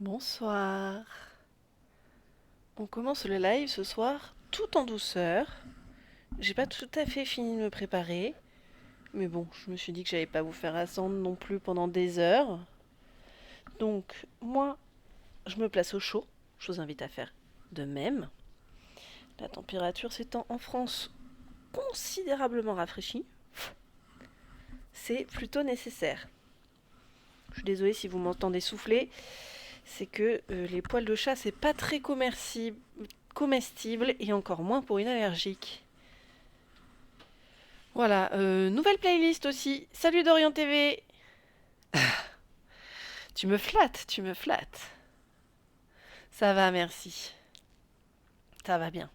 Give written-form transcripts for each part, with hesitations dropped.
Bonsoir. On commence le live ce soir tout en douceur. J'ai pas tout à fait fini de me préparer, mais bon, je me suis dit que j'allais pas vous faire attendre non plus pendant des heures. Donc, moi, je me place au chaud. Je vous invite à faire de même. La température s'étant en France considérablement rafraîchie, c'est plutôt nécessaire. Je suis désolée si vous m'entendez souffler, c'est que les poils de chat, c'est pas très comestible et encore moins pour une allergique. Voilà, nouvelle playlist aussi. Salut Dorian TV. Tu me flattes, tu me flattes. Ça va, merci. Ça va bien.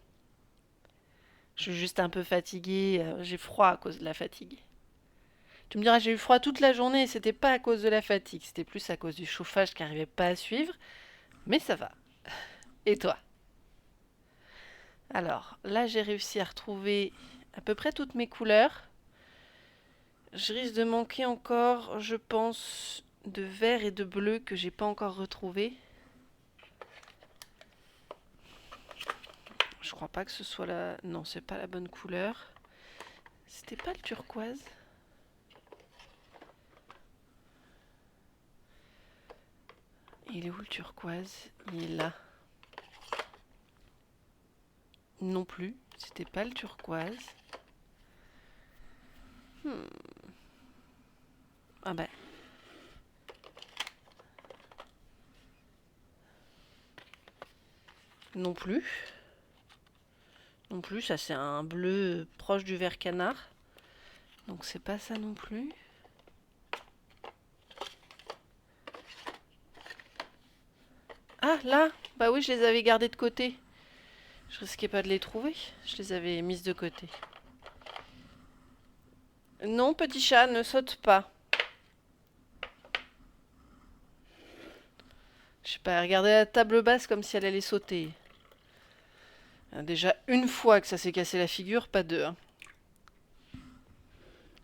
Je suis juste un peu fatiguée, j'ai froid à cause de la fatigue. Tu me diras, j'ai eu froid toute la journée, c'était pas à cause de la fatigue, c'était plus à cause du chauffage qui n'arrivait pas à suivre, mais ça va. Et toi? Alors, là j'ai réussi à retrouver à peu près toutes mes couleurs. Je risque de manquer encore, je pense, de vert et de bleu que j'ai pas encore retrouvé. Je crois pas que ce soit la... Non, c'est pas la bonne couleur. C'était pas le turquoise. Il est où le turquoise? Il est là. Non plus. C'était pas le turquoise. Hmm. Ah ben. Non plus. Non plus, ça c'est un bleu proche du vert canard. Donc c'est pas ça non plus. Ah là! Bah oui, je les avais gardés de côté. Je risquais pas de les trouver. Je les avais mises de côté. Non, petit chat, ne saute pas. Je sais pas, regardez la table basse comme si elle allait sauter. Déjà une fois que ça s'est cassé la figure, pas deux, hein.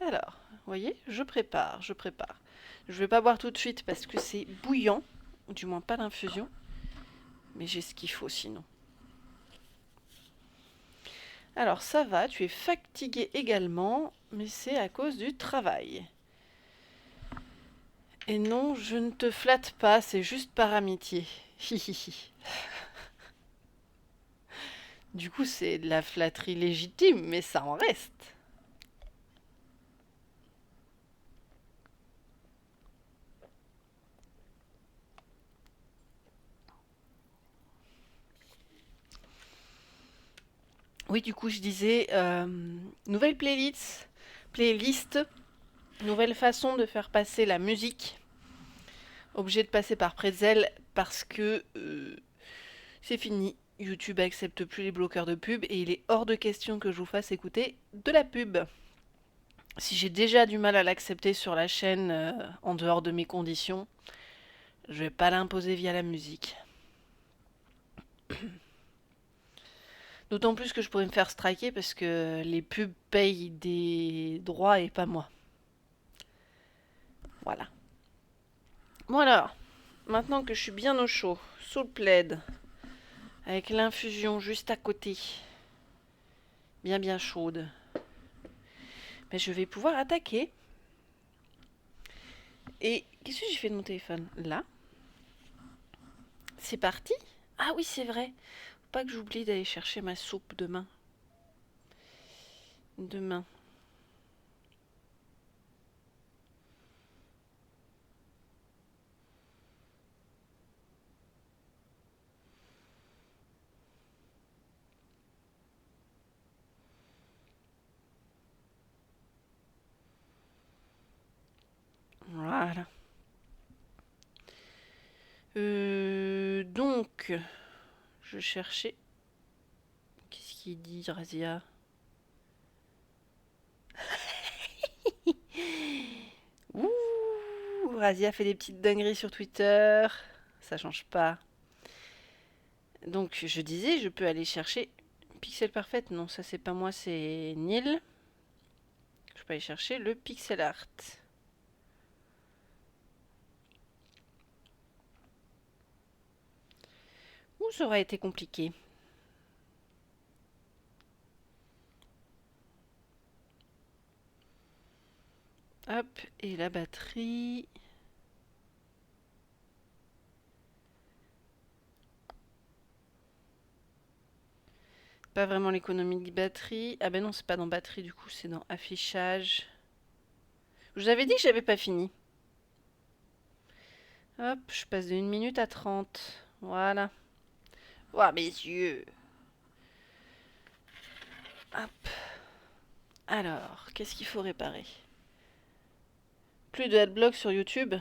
Alors, vous voyez, je prépare, je prépare. Je vais pas boire tout de suite parce que c'est bouillant, ou du moins pas d'infusion, mais j'ai ce qu'il faut sinon. Alors ça va, tu es fatigué également, mais c'est à cause du travail. Et non, je ne te flatte pas, c'est juste par amitié. Hihihi. Du coup, c'est de la flatterie légitime, mais ça en reste. Oui, du coup, je disais, nouvelle playlist, nouvelle façon de faire passer la musique. Obligé de passer par Pretzel parce que c'est fini. YouTube accepte plus les bloqueurs de pub et il est hors de question que je vous fasse écouter de la pub. Si j'ai déjà du mal à l'accepter sur la chaîne en dehors de mes conditions, je vais pas l'imposer via la musique. D'autant plus que je pourrais me faire striker parce que les pubs payent des droits et pas moi. Voilà. Bon alors, maintenant que je suis bien au chaud, sous le plaid, avec l'infusion juste à côté, bien bien chaude, mais je vais pouvoir attaquer. Et qu'est-ce que j'ai fait de mon téléphone? Là. C'est parti? Ah oui, c'est vrai. Faut pas que j'oublie d'aller chercher ma soupe demain. Demain. Voilà. Donc, je cherchais. Qu'est-ce qu'il dit, Razia? Ouh, Razia fait des petites dingueries sur Twitter. Ça change pas. Donc, je disais, je peux aller chercher Pixel Parfait. Non, ça c'est pas moi, c'est Neil. Je peux aller chercher le pixel art. ça aurait été compliqué. Hop, et la batterie. Pas vraiment l'économie de batterie. Ah ben non, c'est pas dans batterie du coup, c'est dans affichage. Je vous avais dit que j'avais pas fini. Hop, je passe de 1 minute à 30. Voilà. Ouah, mes yeux. Hop. Alors, qu'est-ce qu'il faut réparer? Plus de adblock sur YouTube.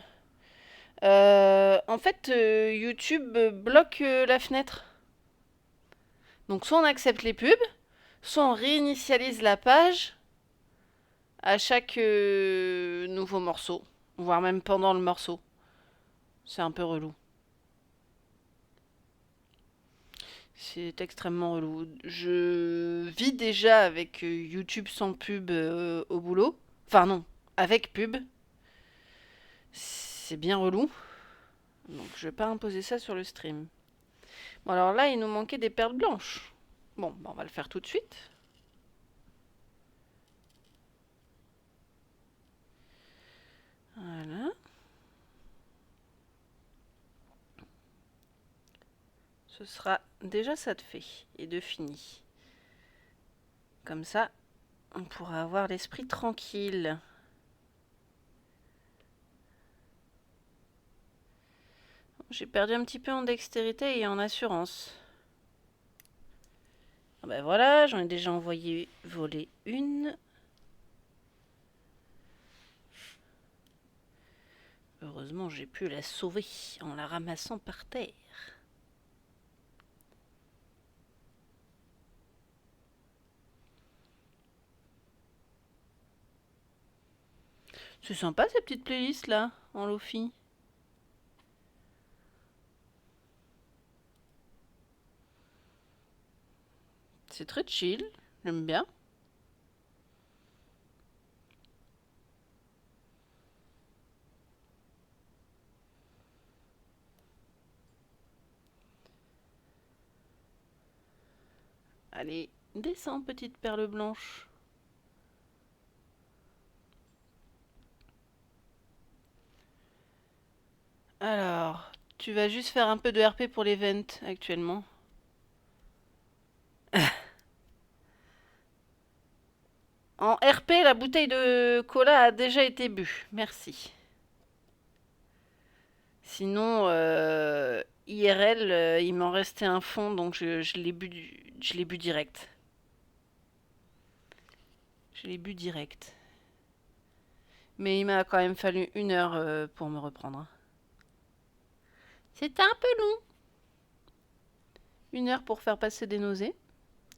En fait, YouTube bloque la fenêtre. Donc soit on accepte les pubs, soit on réinitialise la page à chaque nouveau morceau, voire même pendant le morceau. C'est un peu relou. C'est extrêmement relou. Je vis déjà avec YouTube sans pub au boulot. Enfin non, avec pub. C'est bien relou. Donc je vais pas imposer ça sur le stream. Bon alors là, il nous manquait des perles blanches. Bon, bah, on va le faire tout de suite. Voilà. Ce sera déjà ça de fait et de fini. Comme ça, on pourra avoir l'esprit tranquille. J'ai perdu un petit peu en dextérité et en assurance. Ah ben voilà, j'en ai déjà envoyé voler une. Heureusement, j'ai pu la sauver en la ramassant par terre. C'est sympa ces petites playlists là, en lofi. C'est très chill, j'aime bien. Allez, descends petite perle blanche. Alors, tu vas juste faire un peu de RP pour l'event actuellement. En RP, la bouteille de cola a déjà été bue. Merci. Sinon, IRL, il m'en restait un fond, donc je l'ai bu, je l'ai bu direct. Je l'ai bu direct. Mais il m'a quand même fallu 1 heure pour me reprendre. C'était un peu long. 1 heure pour faire passer des nausées.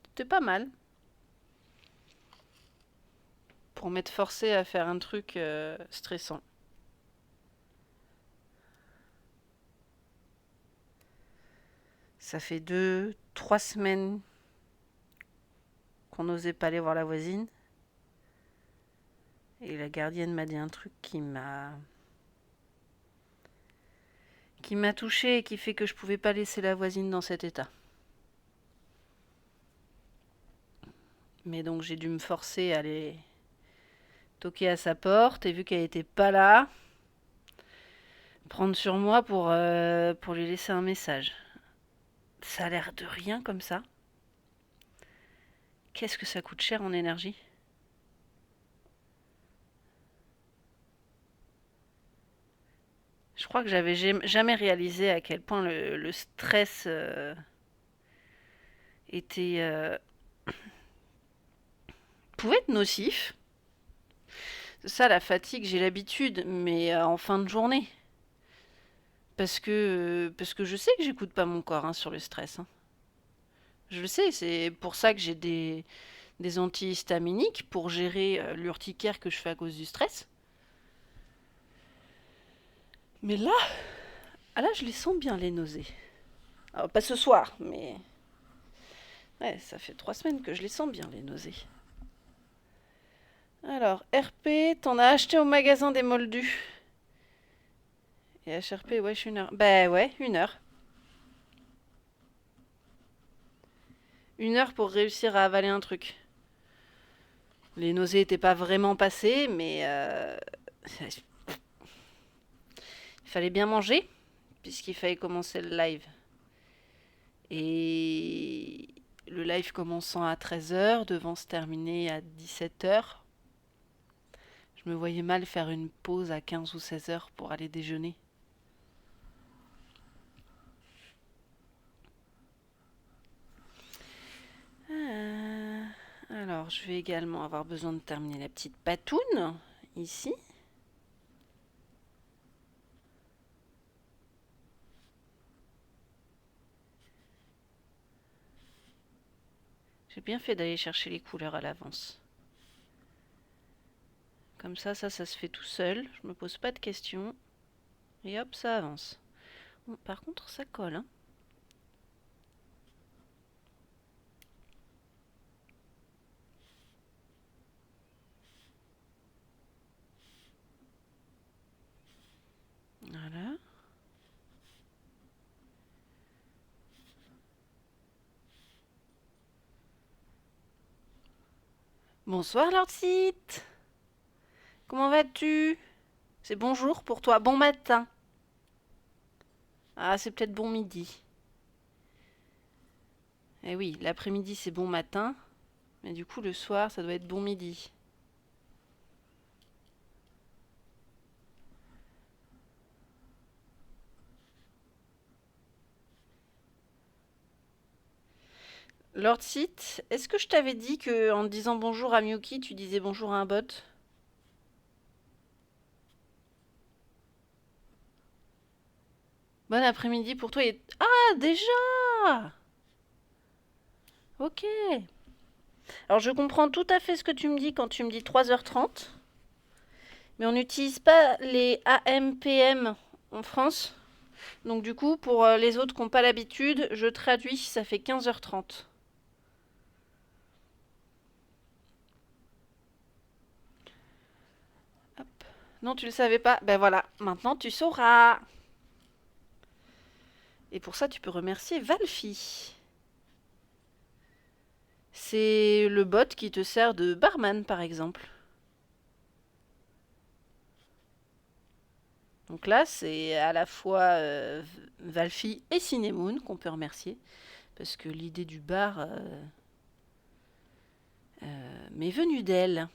C'était pas mal. Pour m'être forcé à faire un truc stressant. Ça fait 2, 3 semaines qu'on n'osait pas aller voir la voisine. Et la gardienne m'a dit un truc qui m'a touché et qui fait que je pouvais pas laisser la voisine dans cet état. Mais donc j'ai dû me forcer à aller toquer à sa porte et vu qu'elle était pas là, prendre sur moi pour lui laisser un message. Ça a l'air de rien comme ça. Qu'est-ce que ça coûte cher en énergie? Je crois que j'avais jamais réalisé à quel point le stress était pouvait être nocif. Ça, la fatigue, j'ai l'habitude, mais en fin de journée. Parce que je sais que j'écoute pas mon corps hein, sur le stress. Hein. Je le sais, c'est pour ça que j'ai des antihistaminiques pour gérer l'urticaire que je fais à cause du stress. Mais là, ah là, je les sens bien les nausées. Alors, pas ce soir, mais ouais, ça fait 3 semaines que je les sens bien les nausées. Alors, RP, t'en as acheté au magasin des Moldus. Et HRP, wesh, 1 heure. Bah ouais, 1 heure. 1 heure pour réussir à avaler un truc. Les nausées étaient pas vraiment passées, mais il fallait bien manger, puisqu'il fallait commencer le live. Et le live commençant à 13 h, devant se terminer à 17 h, je me voyais mal faire une pause à 15 ou 16 h pour aller déjeuner. Alors, je vais également avoir besoin de terminer la petite patoune, ici. J'ai bien fait d'aller chercher les couleurs à l'avance. Comme ça se fait tout seul. Je me pose pas de questions. Et hop, ça avance. Bon, par contre, ça colle, hein. Voilà. Bonsoir, Lord Sith. Comment vas-tu? C'est bonjour pour toi. Bon matin. Ah, c'est peut-être bon midi. Eh oui, l'après-midi, c'est bon matin. Mais du coup, le soir, ça doit être bon midi. Lord Sith, est-ce que je t'avais dit que en disant bonjour à Miyuki, tu disais bonjour à un bot? Bon après-midi pour toi. Ah, déjà! Ok. Alors je comprends tout à fait ce que tu me dis quand tu me dis 3h30. Mais on n'utilise pas les AM/PM en France. Donc du coup, pour les autres qui n'ont pas l'habitude, je traduis, ça fait 15h30. Hop. Non, tu le savais pas? Ben voilà, maintenant tu sauras. Et pour ça, tu peux remercier Valfi. C'est le bot qui te sert de barman, par exemple. Donc là, c'est à la fois Valfi et Cinemoon qu'on peut remercier. Parce que l'idée du bar m'est venue d'elle.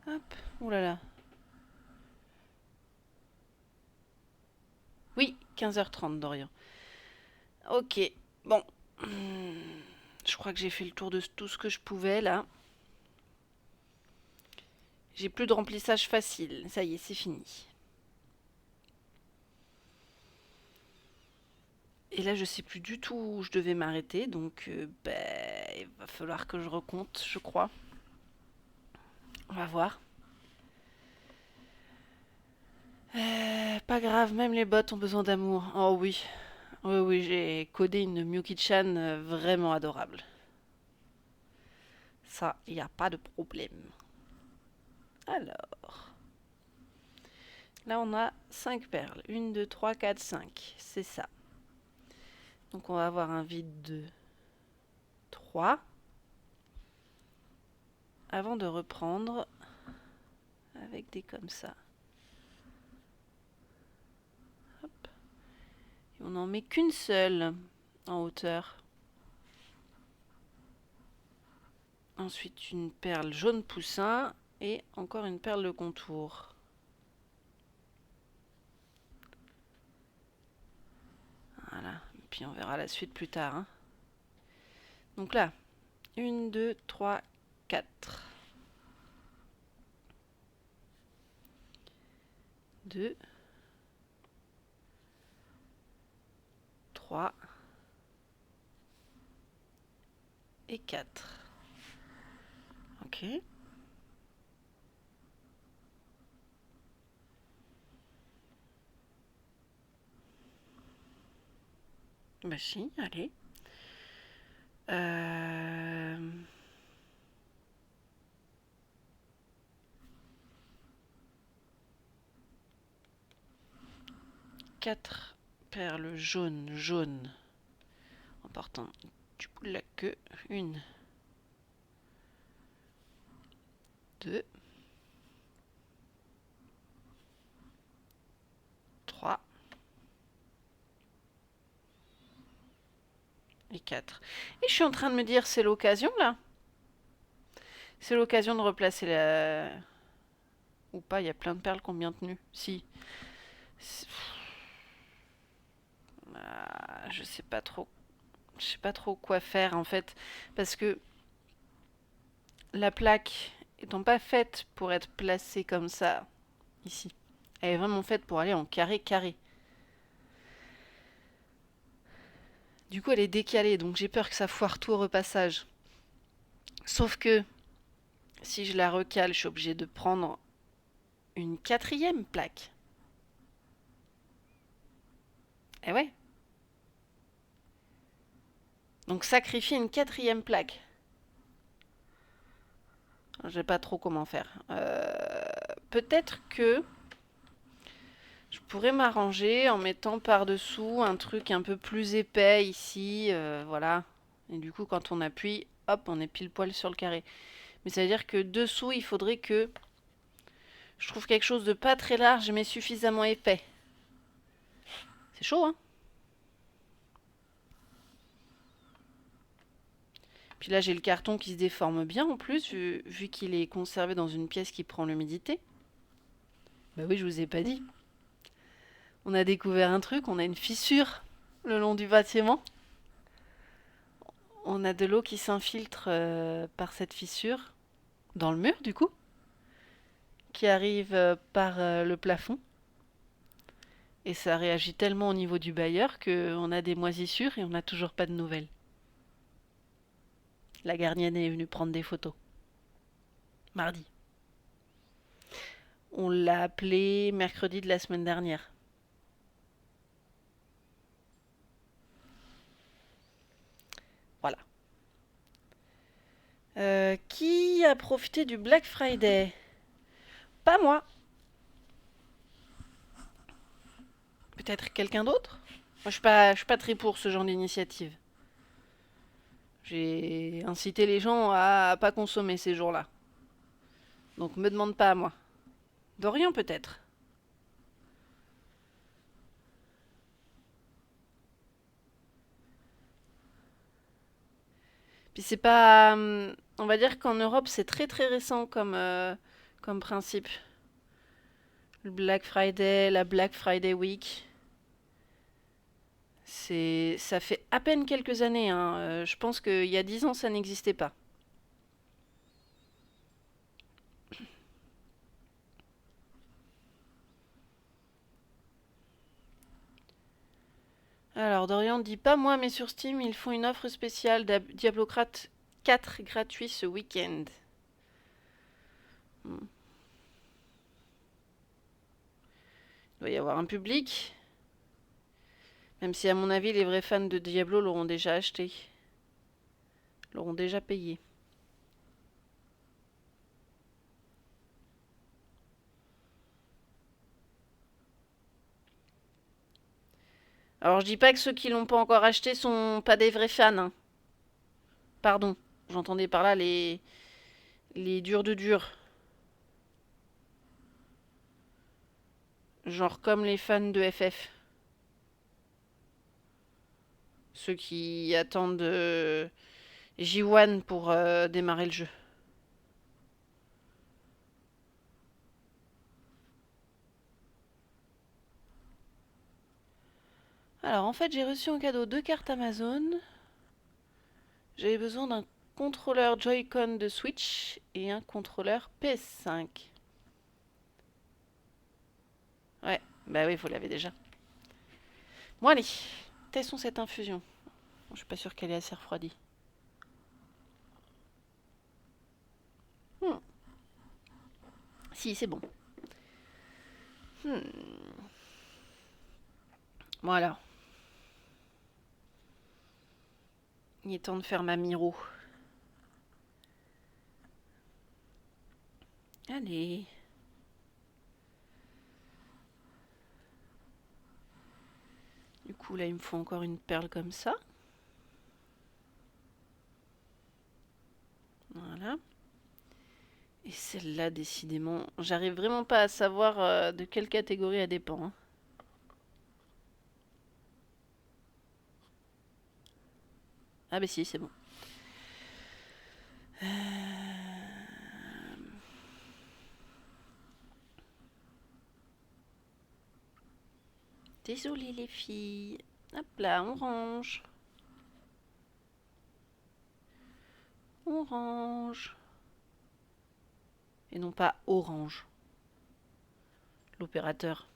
Hop, oulala. Oui, 15h30, Dorian. Ok, bon. Je crois que j'ai fait le tour de tout ce que je pouvais là. J'ai plus de remplissage facile. Ça y est, c'est fini. Et là, je sais plus du tout où je devais m'arrêter, donc il va falloir que je recompte, je crois. On va voir. Pas grave, même les bots ont besoin d'amour. Oh oui, oui, oui, j'ai codé une Miyuki-chan vraiment adorable. Ça, il n'y a pas de problème. Alors, là on a 5 perles. 1, 2, 3, 4, 5. C'est ça. Donc on va avoir un vide de 3. Avant de reprendre avec des comme ça. Hop. Et on n'en met qu'une seule en hauteur. Ensuite une perle jaune poussin et encore une perle de contour. Voilà. Et puis on verra la suite plus tard, hein. Donc là, 1, 2, 3, 4. 2, 3 et 4. Ok. Bah si, allez. Euh... 4 perles jaunes en partant du bout de la queue. 1, 2, 3 et 4. Et je suis en train de me dire, c'est l'occasion là. C'est l'occasion de replacer la... Ou pas, il y a plein de perles qui ont bien tenu. Si. Je sais pas trop. Je sais pas trop quoi faire en fait. Parce que la plaque étant pas faite pour être placée comme ça, ici. Elle est vraiment faite pour aller en carré. Du coup, elle est décalée, donc j'ai peur que ça foire tout au repassage. Sauf que, si je la recale, je suis obligée de prendre une 4e plaque. Eh ouais. Donc sacrifier une 4e plaque. Je sais pas trop comment faire. Peut-être que je pourrais m'arranger en mettant par-dessous un truc un peu plus épais ici, voilà. Et du coup, quand on appuie, hop, on est pile poil sur le carré. Mais ça veut dire que dessous, il faudrait que je trouve quelque chose de pas très large mais suffisamment épais. C'est chaud, hein? Puis là, j'ai le carton qui se déforme bien en plus, vu qu'il est conservé dans une pièce qui prend l'humidité. Bah oui, je vous ai pas dit. On a découvert un truc, on a une fissure le long du bâtiment. On a de l'eau qui s'infiltre par cette fissure, dans le mur du coup, qui arrive par le plafond. Et ça réagit tellement au niveau du bailleur qu'on a des moisissures et on n'a toujours pas de nouvelles. La gardienne est venue prendre des photos. Mardi. On l'a appelé mercredi de la semaine dernière. Voilà. Qui a profité du Black Friday? Pas moi. Peut-être quelqu'un d'autre? Moi, je suis pas très pour ce genre d'initiative. J'ai incité les gens à pas consommer ces jours-là. Donc me demande pas à moi. Dorian peut-être. Puis c'est pas... on va dire qu'en Europe c'est très très récent comme principe. Le Black Friday, la Black Friday Week. Ça fait à peine quelques années, hein. Je pense qu'il y a 10 ans ça n'existait pas. Alors Dorian dit pas moi mais sur Steam ils font une offre spéciale Diablocrat 4 gratuit ce week-end. Hmm. Il doit y avoir un public. Même si à mon avis les vrais fans de Diablo l'auront déjà acheté. L'auront déjà payé. Alors je dis pas que ceux qui l'ont pas encore acheté sont pas des vrais fans, hein. Pardon, j'entendais par là les durs de durs. Genre comme les fans de FF. Ceux qui attendent J1 pour démarrer le jeu. Alors en fait j'ai reçu en cadeau 2 cartes Amazon. J'avais besoin d'un contrôleur Joy-Con de Switch et un contrôleur PS5. Ouais, bah oui, vous l'avez déjà. Bon allez, testons cette infusion. Bon, je suis pas sûre qu'elle est assez refroidie. Hmm. Si, c'est bon. Bon alors, il est temps de faire ma Miro. Allez. coup, là, il me faut encore une perle comme ça. Voilà. Et celle-là, décidément, j'arrive vraiment pas à savoir de quelle catégorie elle dépend, hein. Ah bah si, c'est bon. Désolée les filles. Hop là, on range. On range. Et non pas orange. L'opérateur.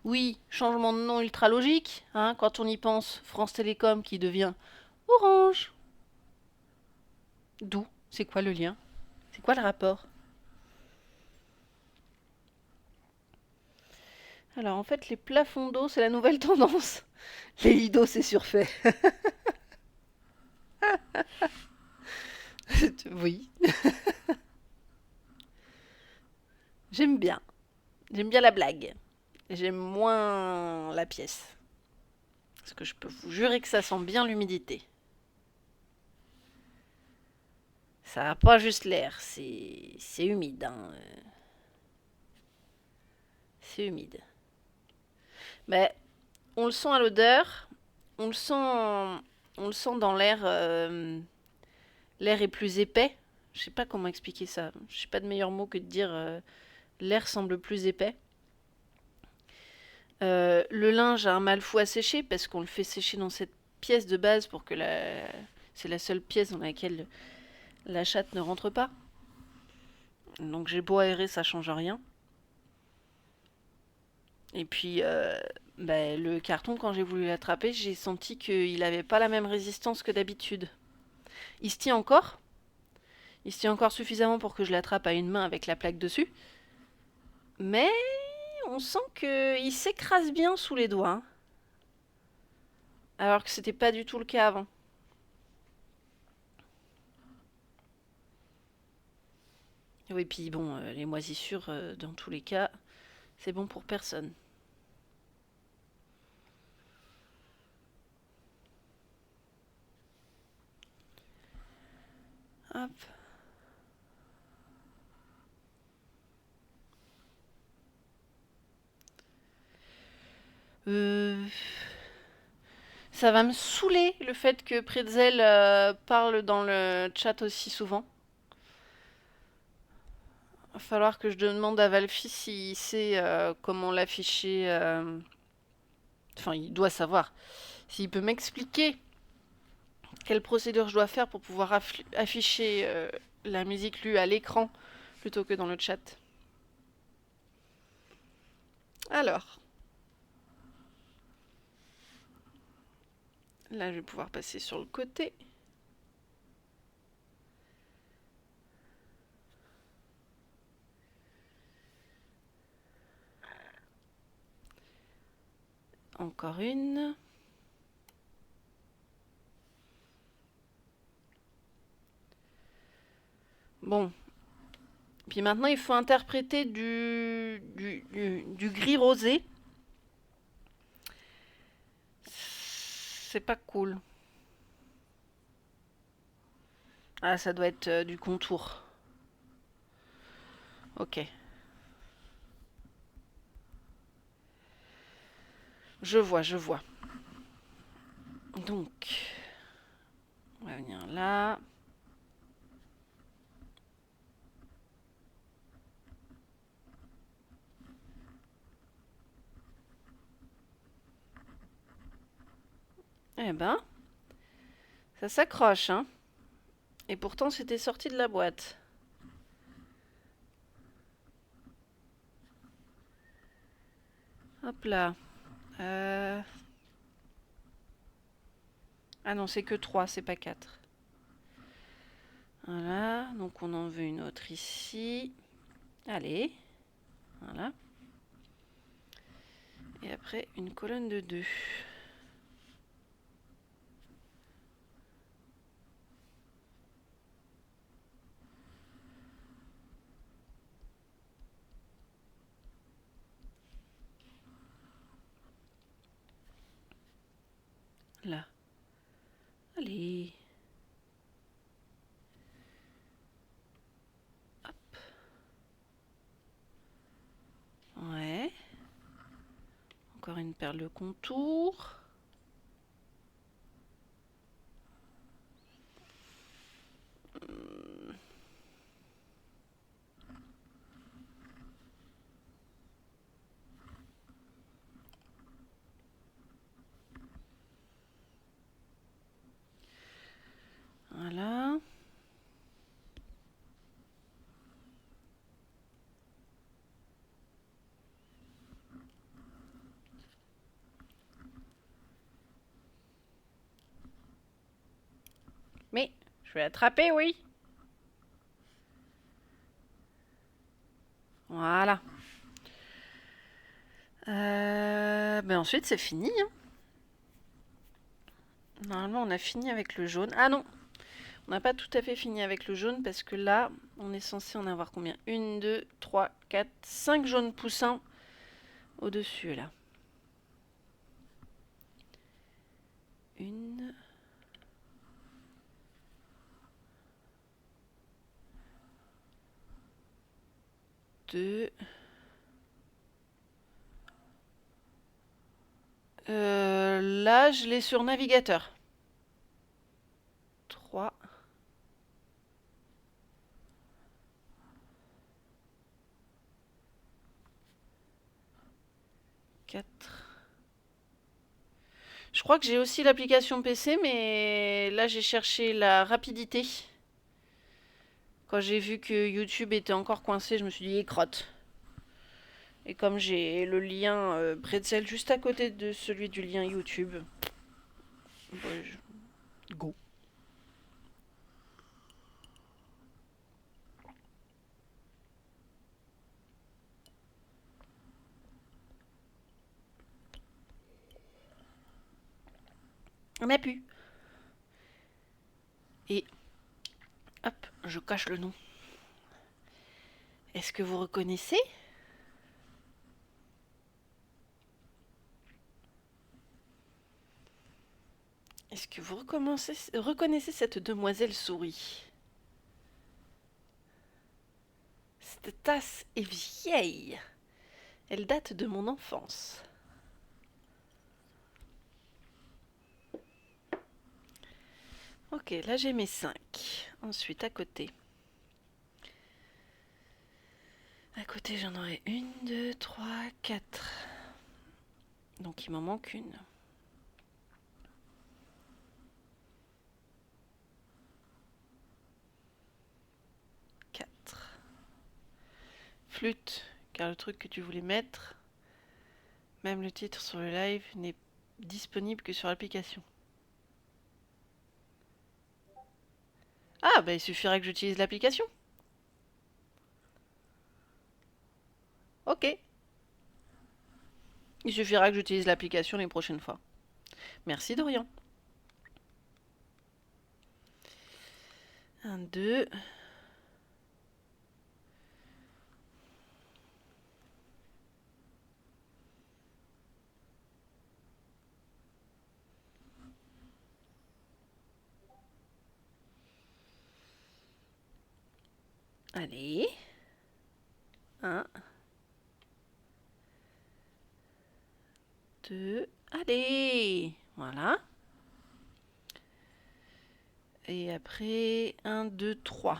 Oui, changement de nom ultra logique, hein, quand on y pense. France Télécom qui devient Orange. D'où? C'est quoi le lien? C'est quoi le rapport? Alors en fait, les plafonds d'eau, c'est la nouvelle tendance. Les lits d'eau, c'est surfait. Oui, j'aime bien. J'aime bien la blague. J'aime moins la pièce. Parce que je peux vous jurer que ça sent bien l'humidité. Ça n'a pas juste l'air, c'est humide, hein. C'est humide. Mais on le sent à l'odeur, on le sent, on le sent dans l'air. L'air est plus épais. Je sais pas comment expliquer ça. Je sais pas de meilleur mot que de dire l'air semble plus épais. Le linge a un mal fou à sécher parce qu'on le fait sécher dans cette pièce de base pour que c'est la seule pièce dans laquelle la chatte ne rentre pas. Donc j'ai beau aérer, ça change rien. Et puis le carton, quand j'ai voulu l'attraper, j'ai senti qu'il avait pas la même résistance que d'habitude. Il se tient encore. Il se tient encore suffisamment pour que je l'attrape à une main avec la plaque dessus. Mais on sent qu'il s'écrase bien sous les doigts, hein. Alors que c'était pas du tout le cas avant. Oui, puis bon, les moisissures, dans tous les cas, c'est bon pour personne. Hop. Euh, Ça va me saouler le fait que Pretzel parle dans le chat aussi souvent. Va falloir que je demande à Valfi s'il sait comment l'afficher. Enfin, il doit savoir. S'il peut m'expliquer quelle procédure je dois faire pour pouvoir afficher la musique lue à l'écran plutôt que dans le chat. Alors, là, je vais pouvoir passer sur le côté. Encore une. Bon. Puis maintenant, il faut interpréter du gris rosé. C'est pas cool. Ah, ça doit être du contour. Ok. Je vois, je vois. Donc, on va venir là. Eh ben, ça s'accroche, hein. Et pourtant, c'était sorti de la boîte. Hop là. Ah non, c'est que 3, c'est pas 4. Voilà, donc on en veut une autre ici. Allez, voilà. Et après, une colonne de 2. Là. Allez. Hop. Ouais. Encore une perle de contour. Voilà. Mais, je vais attraper, oui. Voilà. Ben ensuite, c'est fini. Hein. Normalement, on a fini avec le jaune. Ah non, on n'a pas tout à fait fini avec le jaune parce que là, on est censé en avoir combien? 1, 2, 3, 4, 5 jaunes poussins au-dessus, là. Une... Deux... Là, je l'ai sur navigateur. 3... 4... Je crois que j'ai aussi l'application PC, mais là, j'ai cherché la rapidité. Quand j'ai vu que YouTube était encore coincé, je me suis dit, crotte. Et comme j'ai le lien Pretzel juste à côté de celui du lien YouTube, go. On a pu. Et hop, je cache le nom. Est-ce que vous reconnaissez? Est-ce que vous reconnaissez cette demoiselle souris? Cette tasse est vieille. Elle date de mon enfance. Ok, là j'ai mes 5. Ensuite, à côté. À côté, j'en aurai 1, 2, 3, 4. Donc il m'en manque une. 4. Flûte, car le truc que tu voulais mettre, même le titre sur le live, n'est disponible que sur l'application. Ah, bah il suffirait que j'utilise l'application. Ok. Il suffira que j'utilise l'application les prochaines fois. Merci Dorian. 1, 2. Allez. 1. 2. Allez. Voilà. Et après, 1, 2, 3.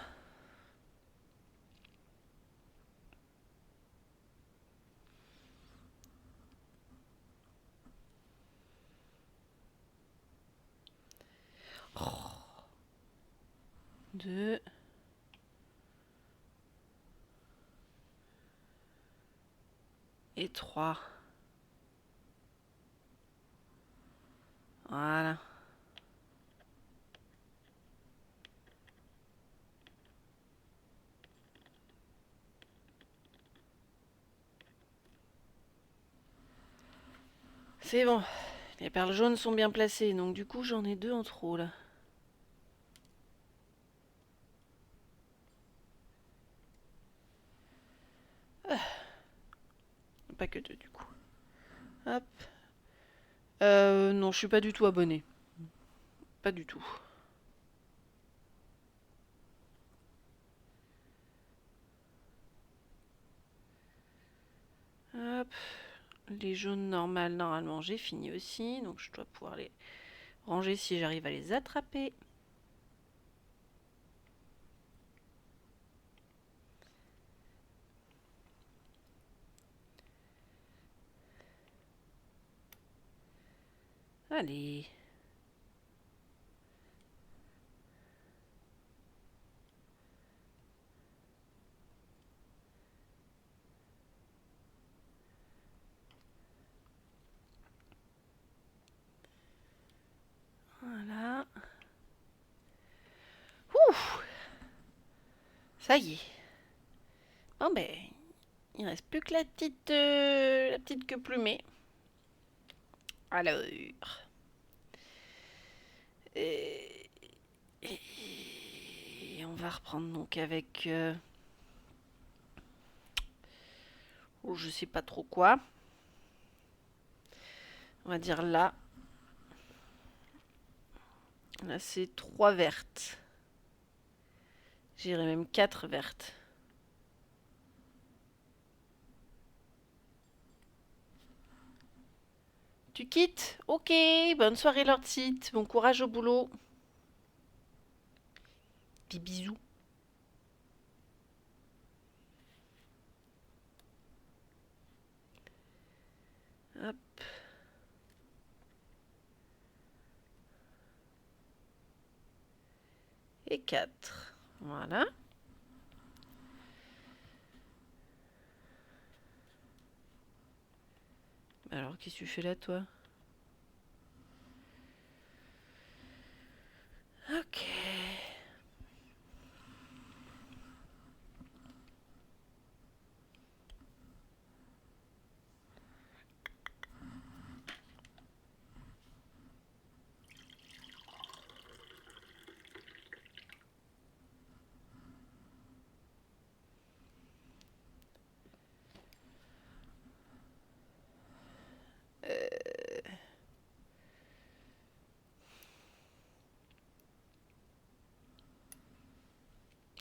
Oh. 2. Et 3. Voilà. C'est bon. Les perles jaunes sont bien placées, donc du coup j'en ai 2 en trop là. Ah. Pas que 2 du coup. Hop. Non, je suis pas du tout abonnée. Pas du tout. Hop. Les jaunes normales, normalement, j'ai fini aussi. Donc je dois pouvoir les ranger si j'arrive à les attraper. Allez. Voilà. Ouh! Ça y est. Bon ben, il ne reste plus que la petite queue plumée. Alors. Et, et on va reprendre donc avec... je sais pas trop quoi. On va dire là. Là, c'est 3 vertes. J'irai même 4 vertes. Tu quittes? Ok, bonne soirée Lord Sith. Bon courage au boulot. Puis bisous. Hop. Et 4. Voilà. Alors, qu'est-ce que tu fais là, toi? Ok.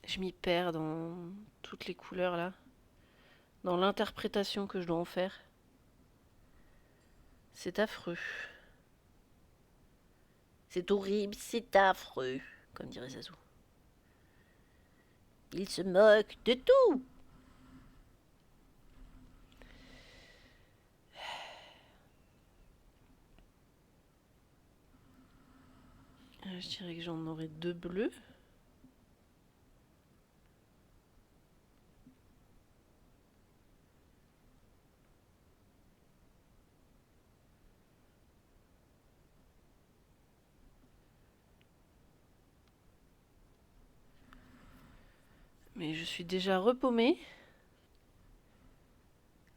Je m'y perds dans toutes les couleurs là. Dans l'interprétation que je dois en faire. C'est affreux. C'est horrible, c'est affreux, comme dirait Zazu. Il se moque de tout. Je dirais que j'en aurai 2 bleus. Mais je suis déjà repaumée.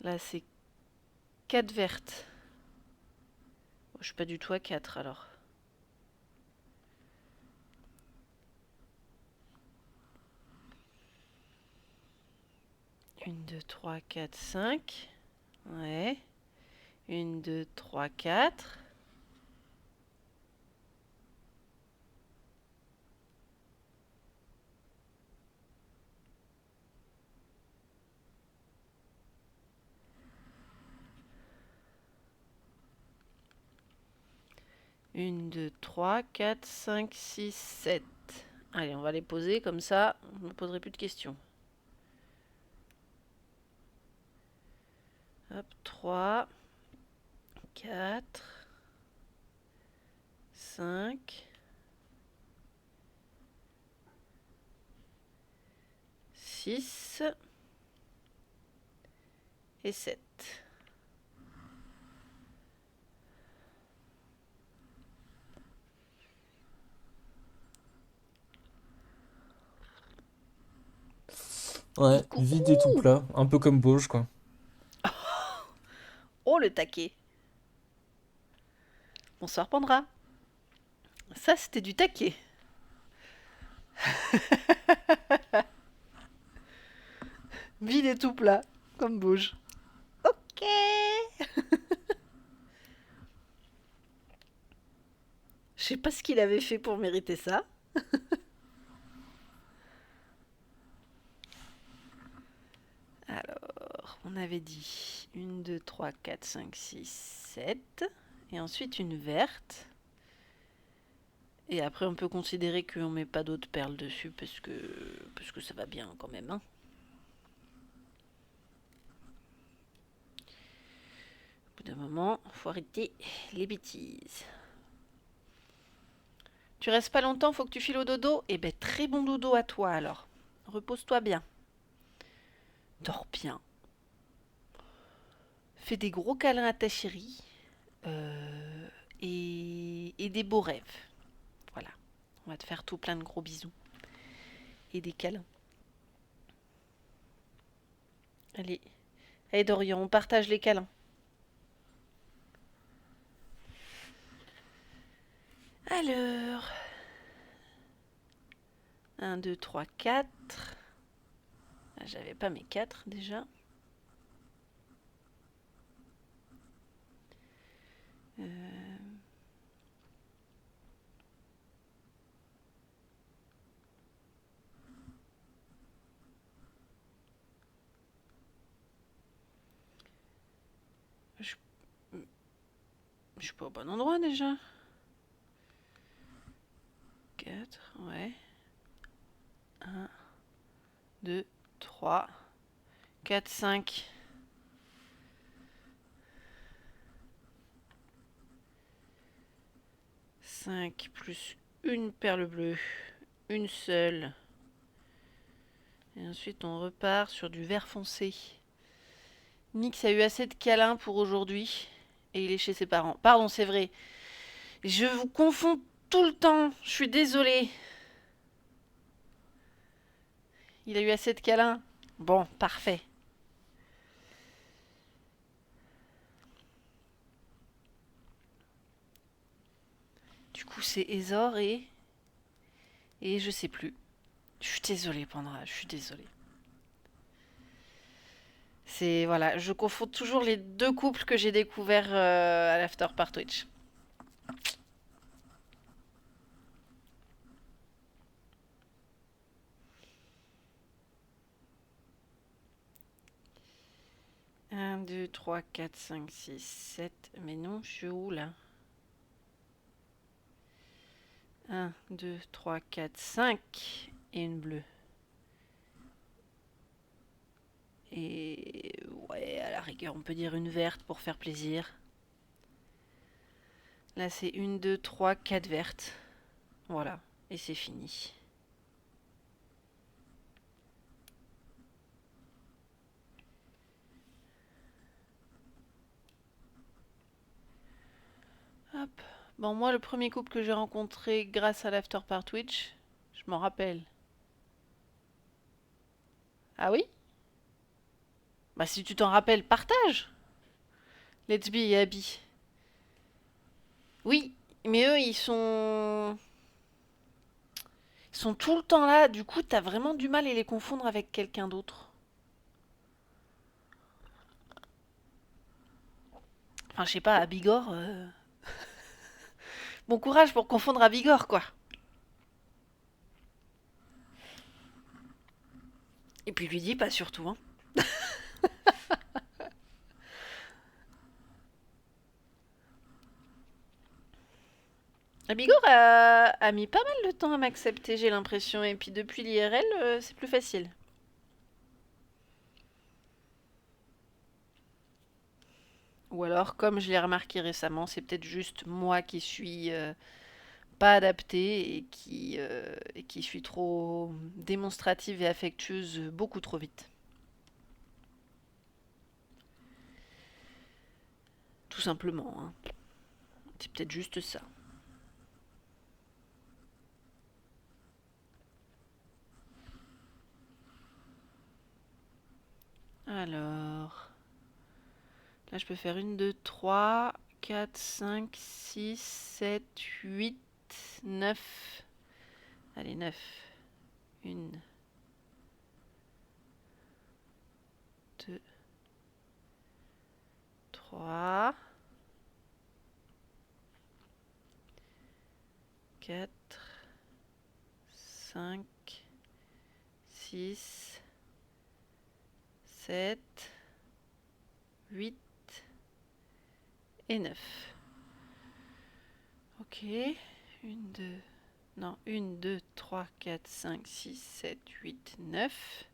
Là, c'est 4 vertes. Bon, je suis pas du tout à 4 alors. Une, 2, 3, 4, 5. Ouais. Une, 2, 3, 4. Une, 2, 3, 4, 5, 6, 7. Allez, on va les poser comme ça, je ne me poserai plus de questions. Hop, 3, 4, 5, 6 et 7. Ouais, Et vide et tout coucou! plat, un peu comme Bauge, quoi. Oh le taquet! Bonsoir Pandra. Ça c'était du taquet. Vide et tout plat, comme bouge. Ok. Je sais pas ce qu'il avait fait pour mériter ça. Alors, on avait dit 1, 2, 3, 4, 5, 6, 7. Et ensuite une verte. Et après, on peut considérer qu'on met pas d'autres perles dessus parce que ça va bien quand même. Hein. Au bout d'un moment, faut arrêter les bêtises. Tu restes pas longtemps, faut que tu files au dodo. Eh ben, très bon dodo à toi alors. Repose-toi bien. Dors bien. Fais des gros câlins à ta chérie. Et des beaux rêves. Voilà. On va te faire tout plein de gros bisous. Et des câlins. Allez. Allez Dorian, on partage les câlins. Alors. 1, 2, 3, 4. Ah, j'avais pas mes 4 déjà. Je suis pas au bon endroit déjà. 4, ouais. 1, 2, 3, 4, 5. 5 plus une perle bleue. Une seule. Et ensuite on repart sur du vert foncé. Nix a eu assez de câlins pour aujourd'hui. Et il est chez ses parents. Pardon, c'est vrai. Je vous confonds tout le temps. Je suis désolée. Il a eu assez de câlins. Bon, parfait. Du coup, c'est Ezor et... Et je sais plus. Je suis désolée, Pandra. Je suis désolée. C'est... Voilà, je confonds toujours les deux couples que j'ai découverts à l'After par Twitch. Un, 2, 3, 4, 5, 6, 7. Mais non, je suis où là? 1, 2, 3, 4, 5. Et une bleue. Et ouais, à la rigueur, on peut dire une verte pour faire plaisir. Là, c'est 1, 2, 3, 4 vertes. Voilà, et c'est fini. Hop. Bon, moi, le premier couple que j'ai rencontré grâce à l'After par Twitch, je m'en rappelle. Ah oui? Bah, si tu t'en rappelles, partage! Let's be et Abby. Oui, mais eux, Ils sont tout le temps là, du coup, t'as vraiment du mal à les confondre avec quelqu'un d'autre. Enfin, je sais pas, Abigor. Bon courage pour confondre Abigor, quoi. Et puis lui dis pas surtout, hein. Abigor a mis pas mal de temps à m'accepter, j'ai l'impression. Et puis depuis l'IRL, c'est plus facile. Ou alors, comme je l'ai remarqué récemment, c'est peut-être juste moi qui suis pas adaptée et qui suis trop démonstrative et affectueuse beaucoup trop vite. Tout simplement. Hein. C'est peut-être juste ça. Alors, là je peux faire 1, 2, 3, 4, 5, 6, 7, 8, 9. Allez, 9. 1, 2, 3. 4, 5, 6, 7, 8 et 9. Ok. 1, 2, non, 1, 2, 3, 4, 5, 6, 7, 8, 9.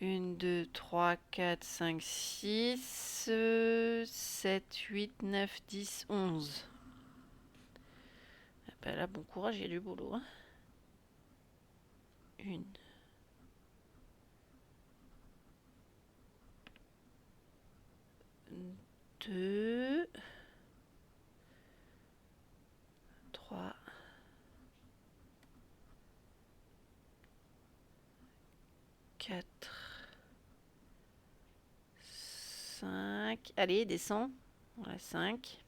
1, 2, 3, 4, 5, 6, 7, 8, 9, 10, 11. Ben là, bon courage, il y a du boulot. Hein. 1, 2, 3, 4, 5. Allez, descends. Voilà, 5.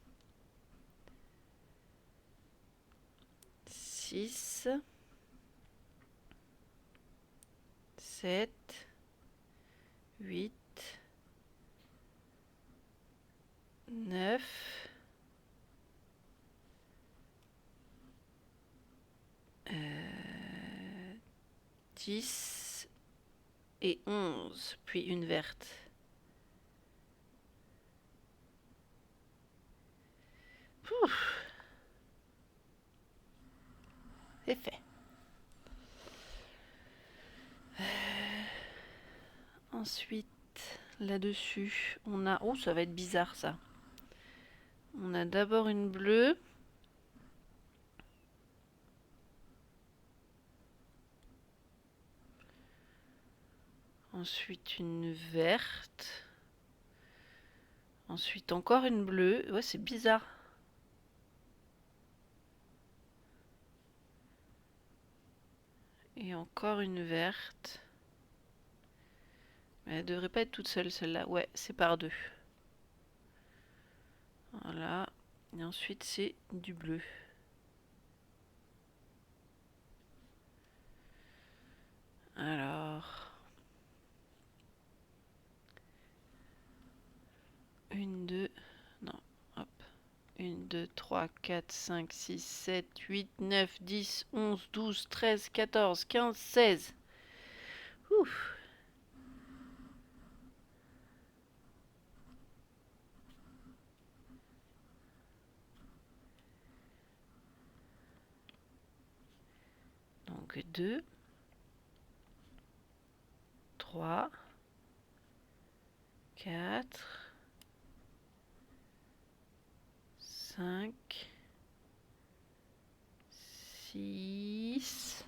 6, 7, 8, 9, 10 et 11, puis une verte. Ouf. C'est fait. Ensuite, là-dessus, on a... Oh, ça va être bizarre, ça. On a d'abord une bleue. Ensuite, une verte. Ensuite, encore une bleue. Ouais, c'est bizarre. Et encore une verte. Mais elle devrait pas être toute seule, celle-là. Ouais, c'est par deux. Voilà. Et ensuite, c'est du bleu. Alors... 1, 2... Non, hop. 1, 2, 3, 4, 5, 6, 7, 8, 9, 10, 11, 12, 13, 14, 15, 16. Ouf. Donc 2, 3, 4, 5, 6,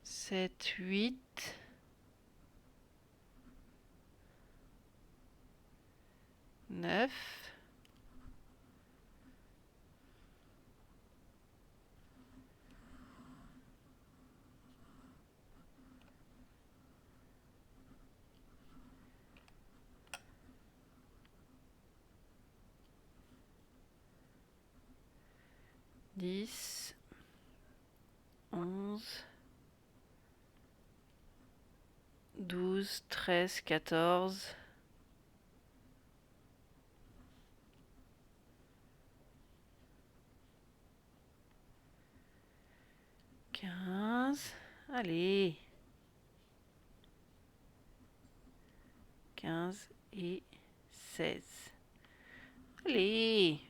7, 8, 9, 10, 11, 12, 13, 14, 15. Allez. 15 et 16. Allez.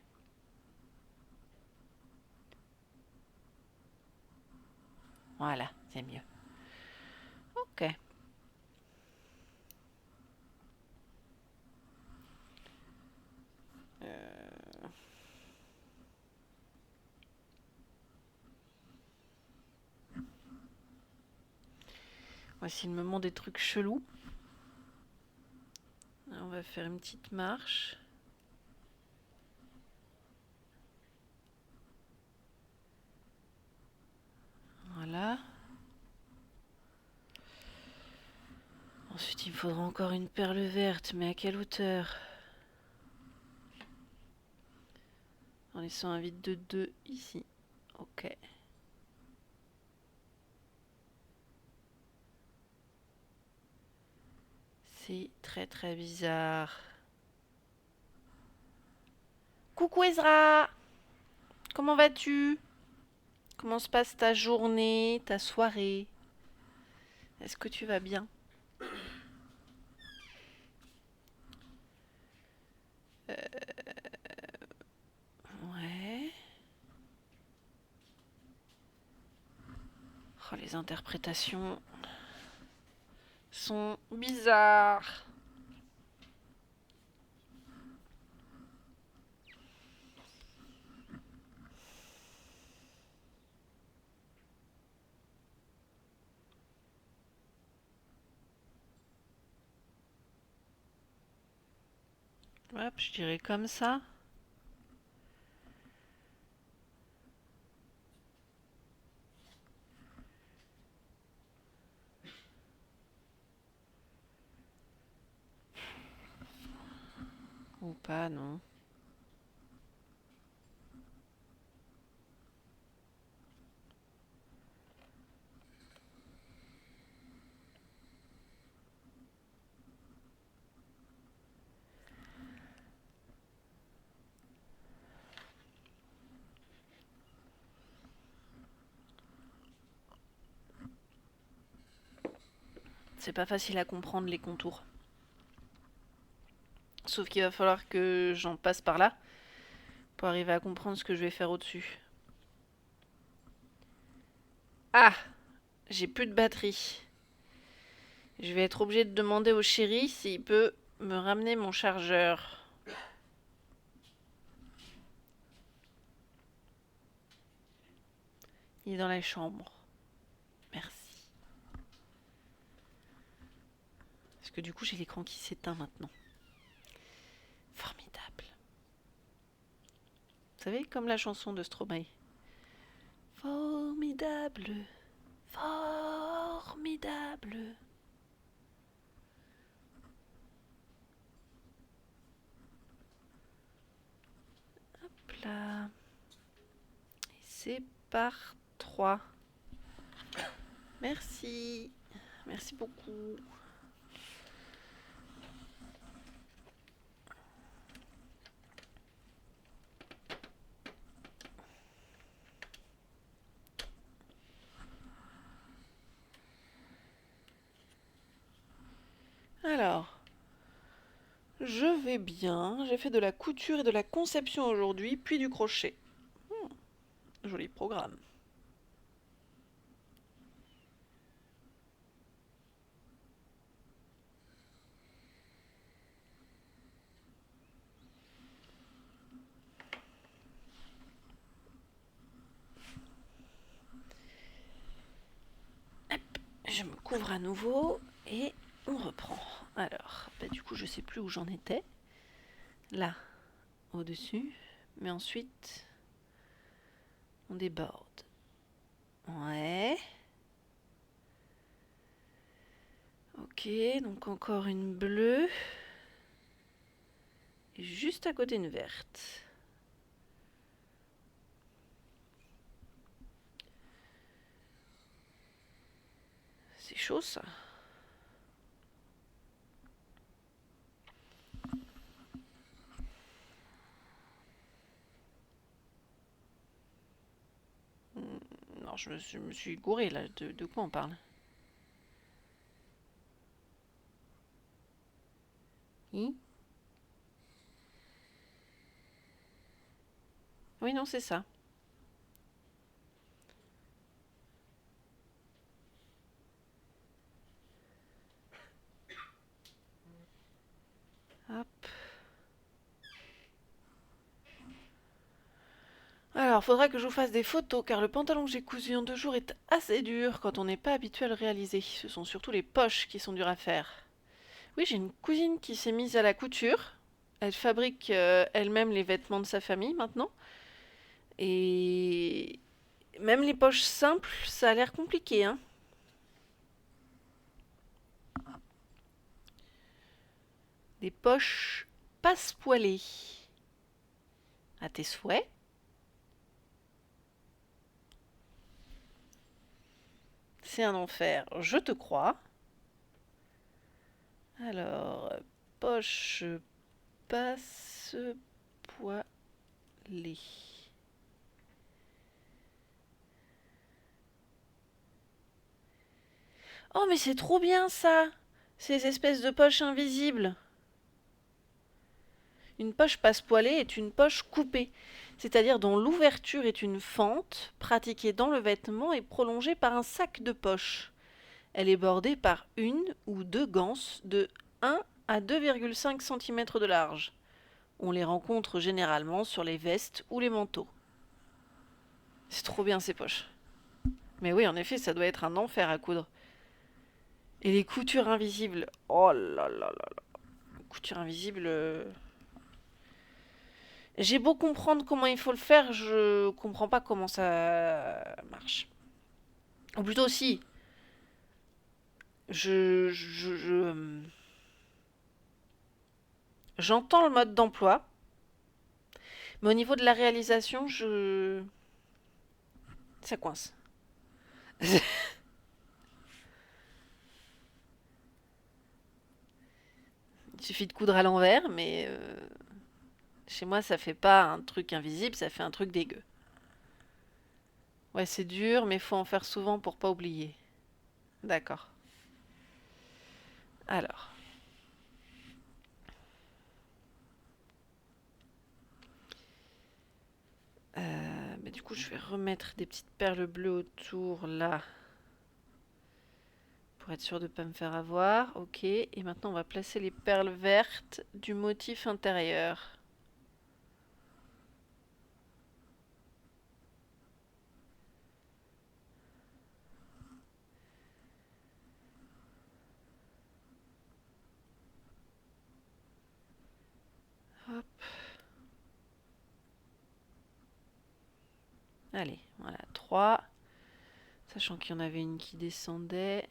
Voilà, c'est mieux. Ok. Voici le moment des trucs chelous. On va faire une petite marche. Voilà. Ensuite, il me faudra encore une perle verte, mais à quelle hauteur? En laissant un vide de 2 ici. Ok. C'est très très bizarre. Coucou Ezra! Comment vas-tu? Comment se passe ta journée, ta soirée? Est-ce que tu vas bien? Ouais. Oh, les interprétations sont bizarres. Hop, je dirais comme ça. Ou pas, non. C'est pas facile à comprendre les contours. Sauf qu'il va falloir que j'en passe par là pour arriver à comprendre ce que je vais faire au-dessus. Ah! J'ai plus de batterie. Je vais être obligée de demander au chéri s'il peut me ramener mon chargeur. Il est dans la chambre. Merci. Parce que du coup, j'ai l'écran qui s'éteint maintenant. Formidable. Vous savez, comme la chanson de Stromae. Formidable. Formidable. Hop là. Et c'est par 3. Merci. Merci beaucoup. Alors, je vais bien. J'ai fait de la couture et de la conception aujourd'hui, puis du crochet. Joli programme. Je me couvre à nouveau et on reprend. Alors, du coup, je sais plus où j'en étais. Là, au-dessus. Mais ensuite, on déborde. Ouais. Ok, donc encore une bleue. Et juste à côté une verte. C'est chaud ça. Non, je me suis gourée là. De quoi on parle? Oui, non, c'est ça. Hop. Alors, faudra que je vous fasse des photos car le pantalon que j'ai cousu en 2 jours est assez dur quand on n'est pas habitué à le réaliser. Ce sont surtout les poches qui sont dures à faire. Oui, j'ai une cousine qui s'est mise à la couture. Elle fabrique elle-même les vêtements de sa famille maintenant. Et même les poches simples, ça a l'air compliqué, hein. Des poches passepoilées. À tes souhaits. C'est un enfer, je te crois. Alors, poche passe poilée. Oh, mais c'est trop bien ça! Ces espèces de poches invisibles. Une poche passe-poilée est une poche coupée, c'est-à-dire dont l'ouverture est une fente pratiquée dans le vêtement et prolongée par un sac de poche. Elle est bordée par une ou deux ganses de 1 à 2,5 cm de large. On les rencontre généralement sur les vestes ou les manteaux. C'est trop bien ces poches. Mais oui, en effet, ça doit être un enfer à coudre. Et les coutures invisibles. Oh là là là là. Coutures invisibles. J'ai beau comprendre comment il faut le faire, je comprends pas comment ça marche. Ou plutôt si. J'entends le mode d'emploi, mais au niveau de la réalisation, ça coince. Il suffit de coudre à l'envers, mais chez moi, ça fait pas un truc invisible, ça fait un truc dégueu. Ouais, c'est dur, mais faut en faire souvent pour pas oublier. D'accord. Alors. Mais du coup, je vais remettre des petites perles bleues autour là. Pour être sûr de ne pas me faire avoir. Ok. Et maintenant, on va placer les perles vertes du motif intérieur. Hop. Allez, voilà, 3. Sachant qu'il y en avait une qui descendait.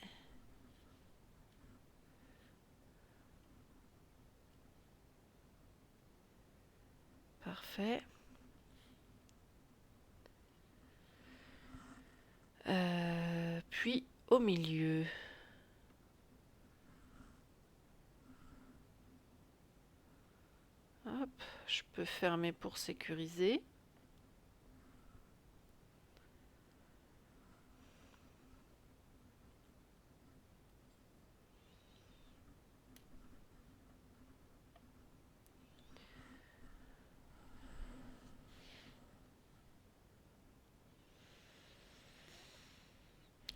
Parfait. Puis au milieu. Hop, je peux fermer pour sécuriser.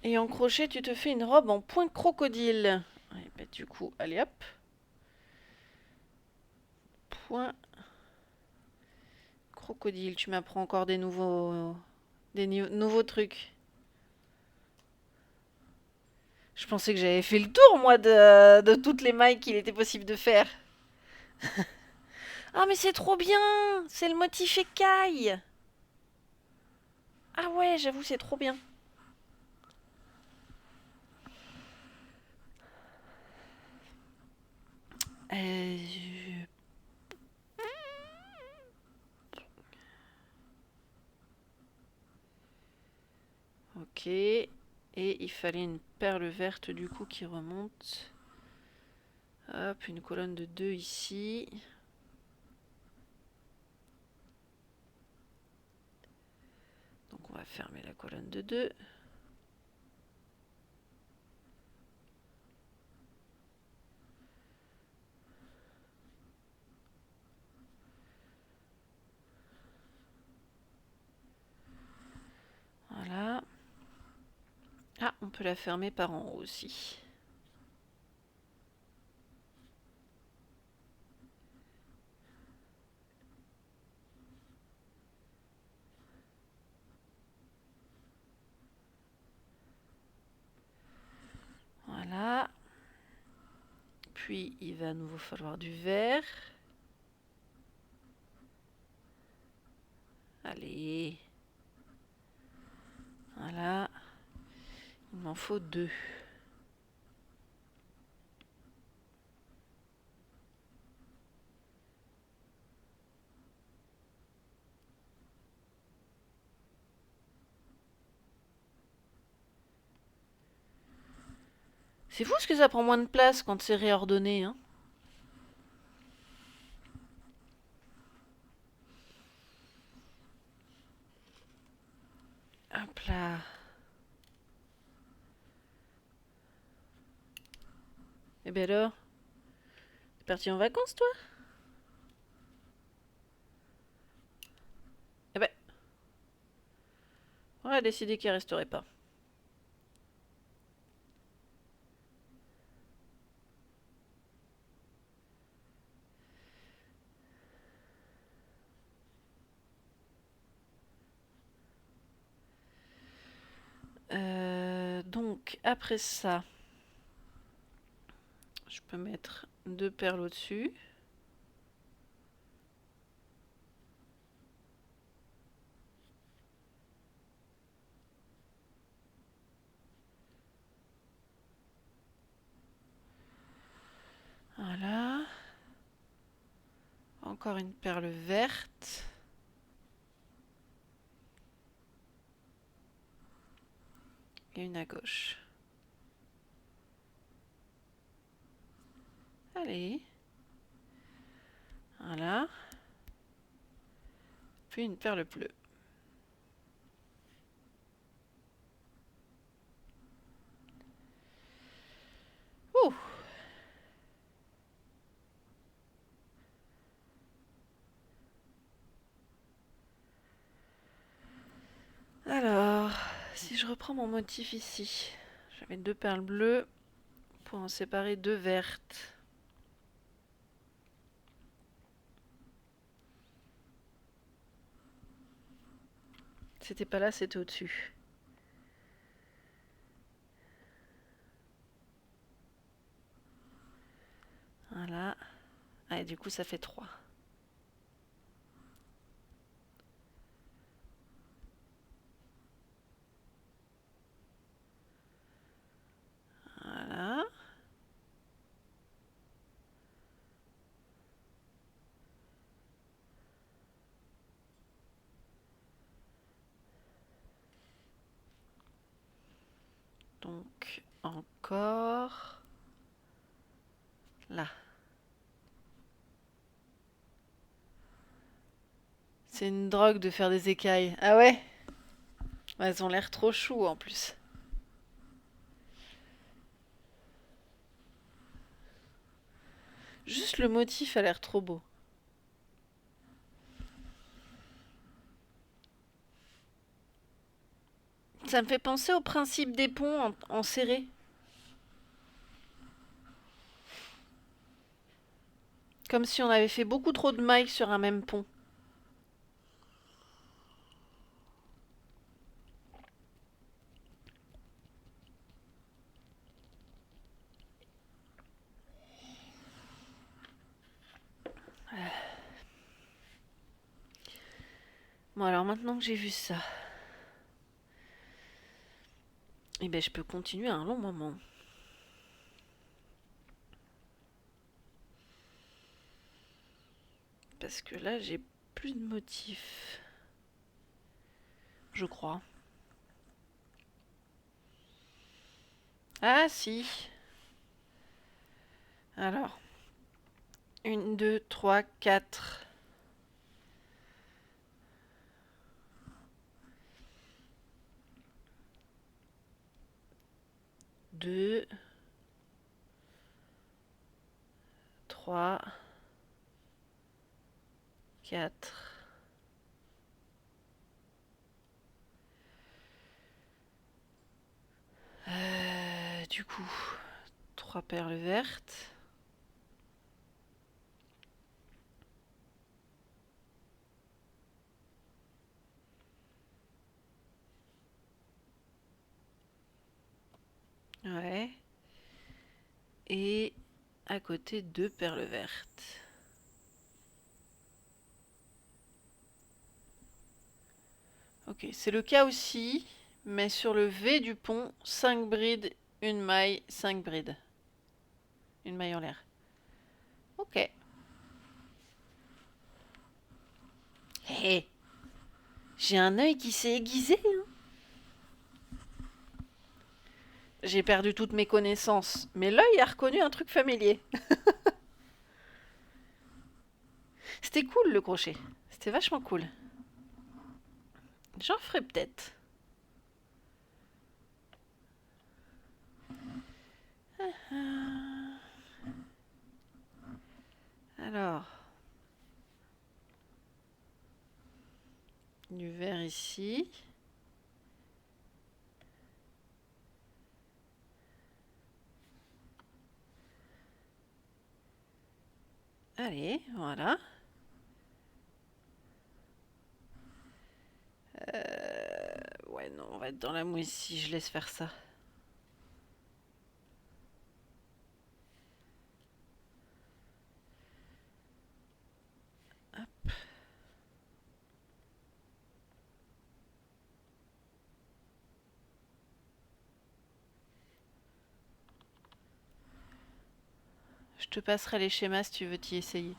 Et en crochet, tu te fais une robe en point crocodile. Et bah, du coup, allez hop. Point crocodile. Tu m'apprends encore des nouveaux trucs. Je pensais que j'avais fait le tour, moi, de toutes les mailles qu'il était possible de faire. Ah, mais c'est trop bien! C'est le motif écaille! Ah ouais, j'avoue, c'est trop bien. Euh, Ok. Et il fallait une perle verte du coup qui remonte. Hop, une colonne de 2 ici. Donc on va fermer la colonne de 2. Voilà. Ah, on peut la fermer par en haut aussi. Voilà. Puis il va à nouveau falloir du vert. Allez. Voilà. Il m'en faut 2. C'est fou ce que ça prend moins de place quand c'est réordonné, hein. Hop là. Et bien alors? T'es parti en vacances, toi? Eh ben, on a décidé qu'il resterait pas. Donc, après ça, je peux mettre 2 perles au-dessus. Voilà. Encore une perle verte. Et une à gauche. Allez. Voilà. Puis une perle bleue. Ouh. Alors, si je reprends mon motif ici, j'avais 2 perles bleues pour en séparer 2 vertes. C'était pas là, c'était au-dessus. Voilà. Ah, et du coup, ça fait 3. Voilà. Donc, encore là. C'est une drogue de faire des écailles. Ah ouais? Elles ont l'air trop chou en plus. Juste le motif a l'air trop beau. Ça me fait penser au principe des ponts en serré. Comme si on avait fait beaucoup trop de mailles sur un même pont. Bon, alors maintenant que j'ai vu ça, eh ben, je peux continuer un long moment. Parce que là, j'ai plus de motifs. Je crois. Ah si. Alors. 1, 2, 3, 4. 2, 3, 4. Du coup, 3 perles vertes. Ouais. Et à côté, 2 perles vertes. Ok, c'est le cas aussi, mais sur le V du pont, 5 brides, une maille, 5 brides. Une maille en l'air. Ok. Hé, j'ai un œil qui s'est aiguisé, hein. j'ai perdu toutes mes connaissances. Mais l'œil a reconnu un truc familier. C'était cool le crochet. C'était vachement cool. J'en ferai peut-être. Alors, du vert ici. Allez, voilà. Ouais, non, on va être dans la mouise si je laisse faire ça. Je te passerai les schémas si tu veux t'y essayer.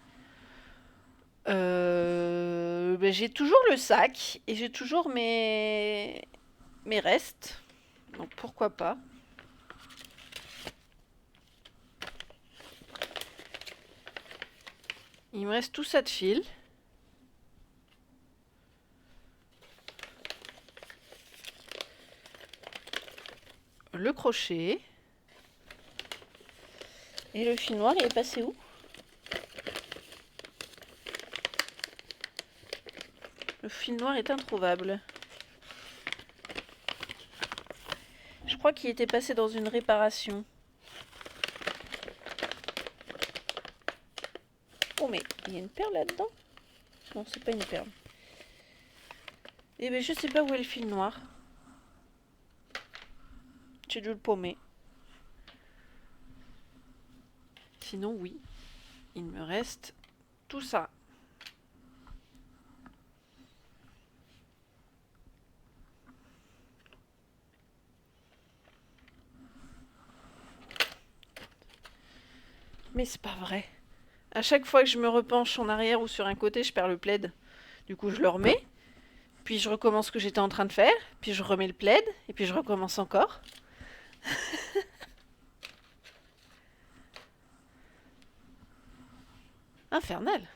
Ben, j'ai toujours le sac et j'ai toujours mes restes. Donc pourquoi pas. Il me reste tout ça de fil. Le crochet. Et le fil noir, il est passé où? Le fil noir est introuvable. Je crois qu'il était passé dans une réparation. Oh mais il y a une perle là-dedans? Non, c'est pas une perle. Eh ben je sais pas où est le fil noir. J'ai dû le paumer. Sinon oui, il me reste tout ça. Mais c'est pas vrai. À chaque fois que je me repenche en arrière ou sur un côté, je perds le plaid. Du coup, je le remets. Puis je recommence ce que j'étais en train de faire. Puis je remets le plaid. Et puis je recommence encore. Infernal.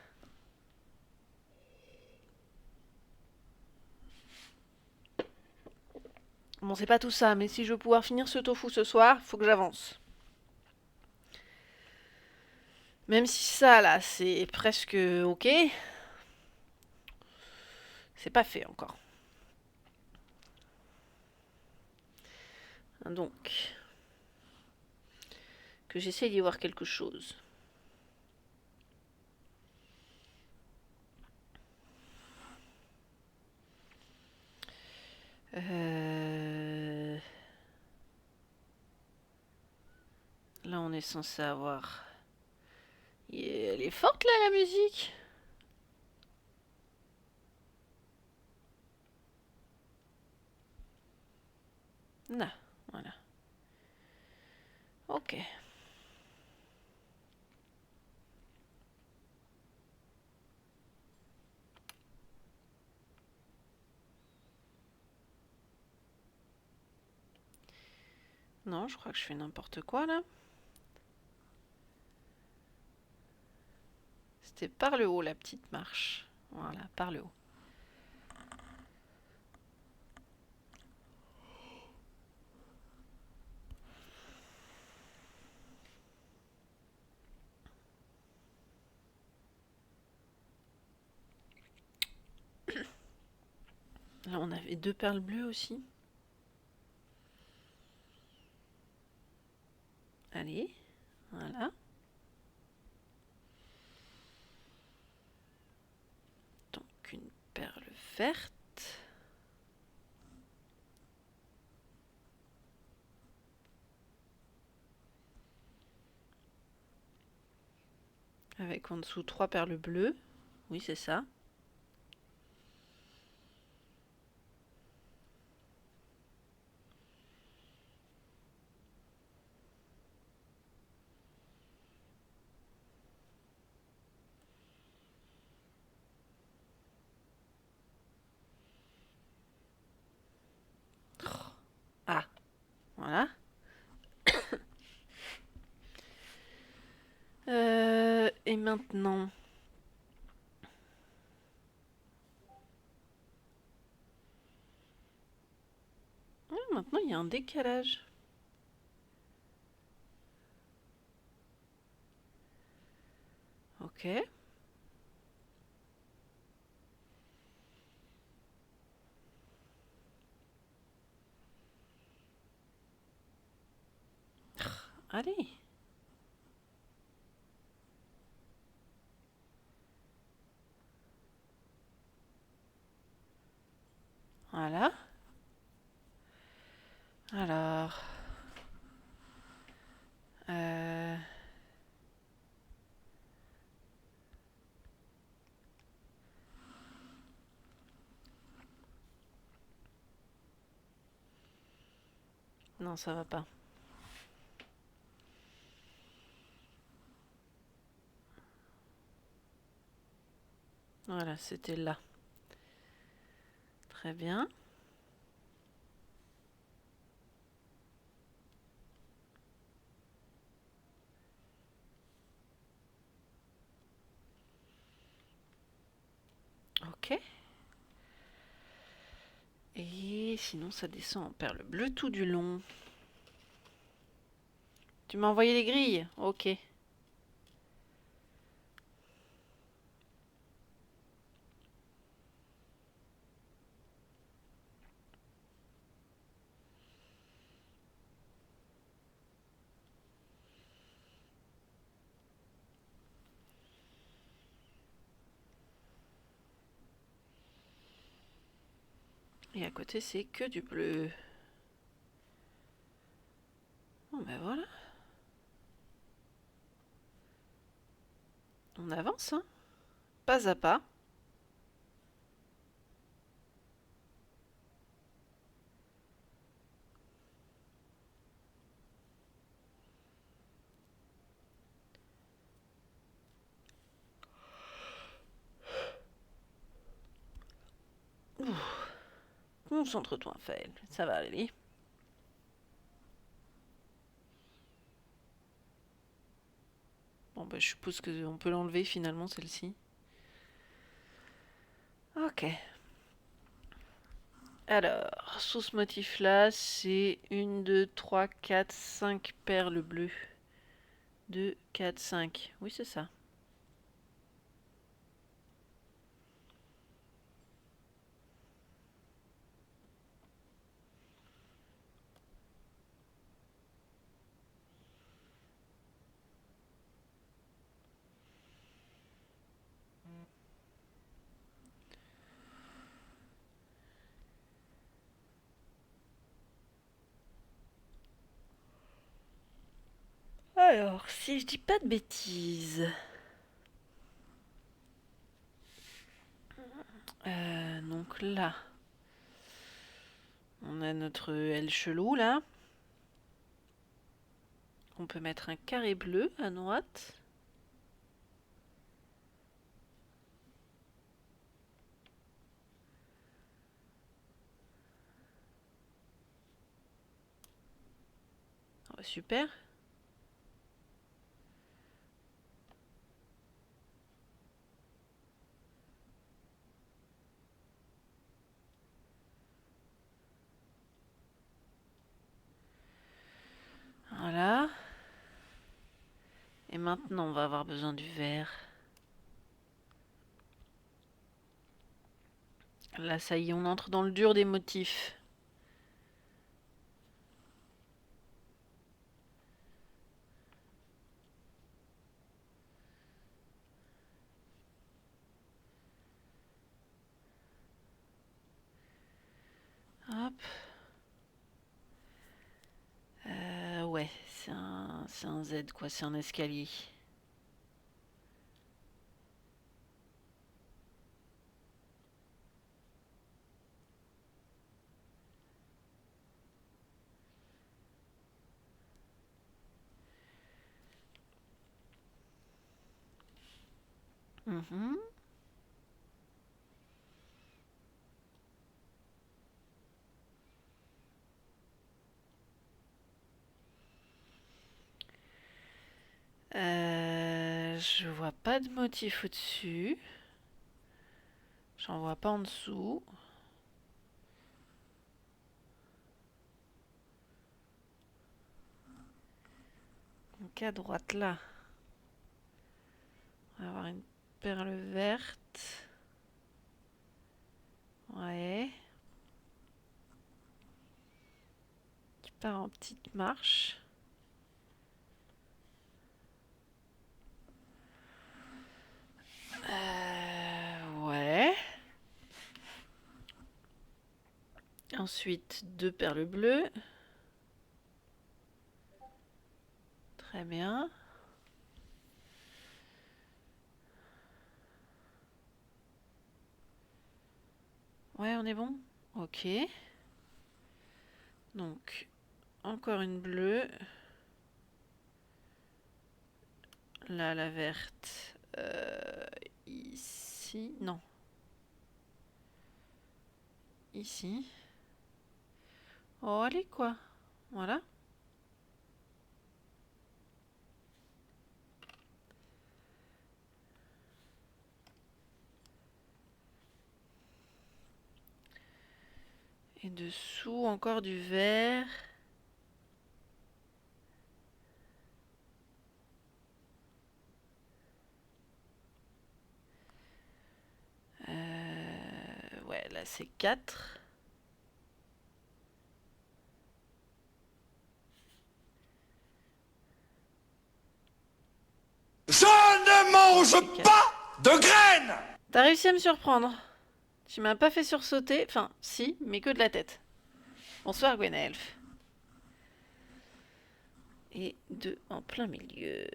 Bon, c'est pas tout ça, mais si je veux pouvoir finir ce tofu ce soir, faut que j'avance. Même si ça, là, c'est presque ok, c'est pas fait encore. Donc, que j'essaye d'y voir quelque chose. Là, on est censé avoir... Elle est forte, là, la musique. Là, voilà. Ok. Non, je crois que je fais n'importe quoi, là. C'était par le haut, la petite marche. Voilà, par le haut. Là, on avait 2 perles bleues aussi. Allez, voilà. Donc, une perle verte. Avec en dessous 3 perles bleues. Oui, c'est ça. Ah, voilà. et maintenant... Ah, maintenant, il y a un décalage. Ok. Allez. Voilà. Alors... Euh... Non, ça va pas. Voilà, c'était là. Très bien. Ok. Et sinon, ça descend en perle bleue tout du long. Tu m'as envoyé les grilles? Ok. Et à côté, c'est que du bleu. Bon, ben voilà. On avance, hein. Pas à pas. Concentre-toi, Faël. Ça va aller. Bon, bah, je suppose qu'on peut l'enlever finalement, celle-ci. Ok. Alors, sous ce motif-là, c'est 1, 2, 3, 4, 5 perles bleues. 2, 4, 5. Oui, c'est ça. Alors, si je dis pas de bêtises. Donc là, on a notre L chelou là. On peut mettre un carré bleu à droite. Oh, super. Voilà. Et maintenant, on va avoir besoin du vert. Là, ça y est, on entre dans le dur des motifs. Hop. Ouais, c'est un Z quoi, c'est un escalier. Mhm. Je vois pas de motif au-dessus. J'en vois pas en dessous. Donc à droite là, on va avoir une perle verte. Ouais. Qui part en petite marche. Ouais. Ensuite, deux perles bleues. Très bien. Ouais, on est bon? Ok. Donc, encore une bleue. Là, la verte. Ici. Non. Ici. Oh, allez, quoi. Voilà. Et dessous, encore du vert. Ouais, là, c'est 4. Je ne mange pas de graines! T'as réussi à me surprendre. Tu m'as pas fait sursauter. Enfin, si, mais que de la tête. Bonsoir, Gwenelf. Et 2 en plein milieu.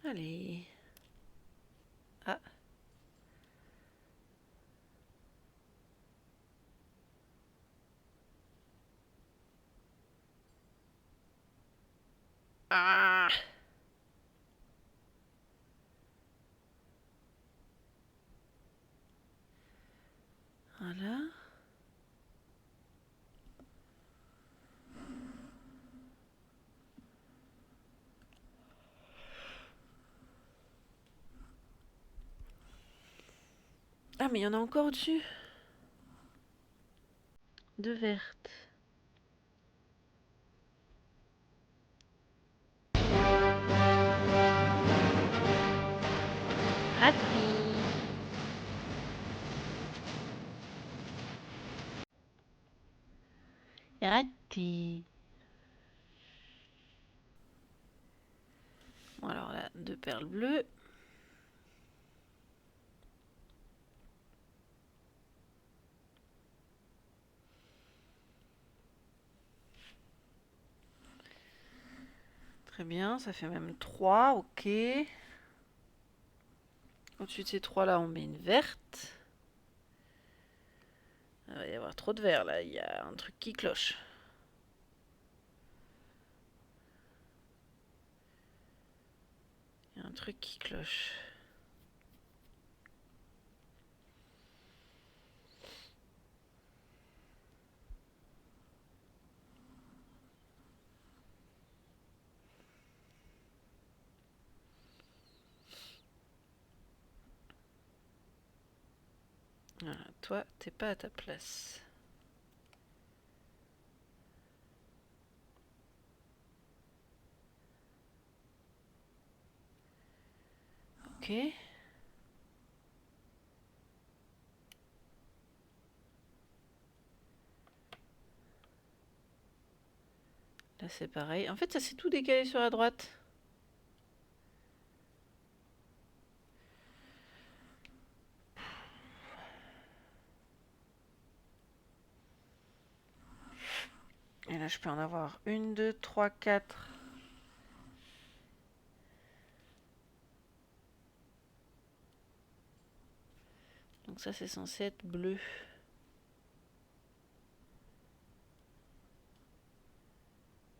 Allez. Ah. Ah. Voilà. Ah, mais il y en a encore au-dessus. 2 vertes. Raté. Raté. Bon, alors là, 2 perles bleues. Très bien, ça fait même 3, ok. Au-dessus de ces 3 là, on met une verte. Il va y avoir trop de vert là, il y a un truc qui cloche. Il y a un truc qui cloche. Voilà, toi, t'es pas à ta place. Ok. Là, c'est pareil. En fait, ça s'est tout décalé sur la droite. Et là, je peux en avoir 1, 2, 3, 4. Donc ça, c'est censé être bleu.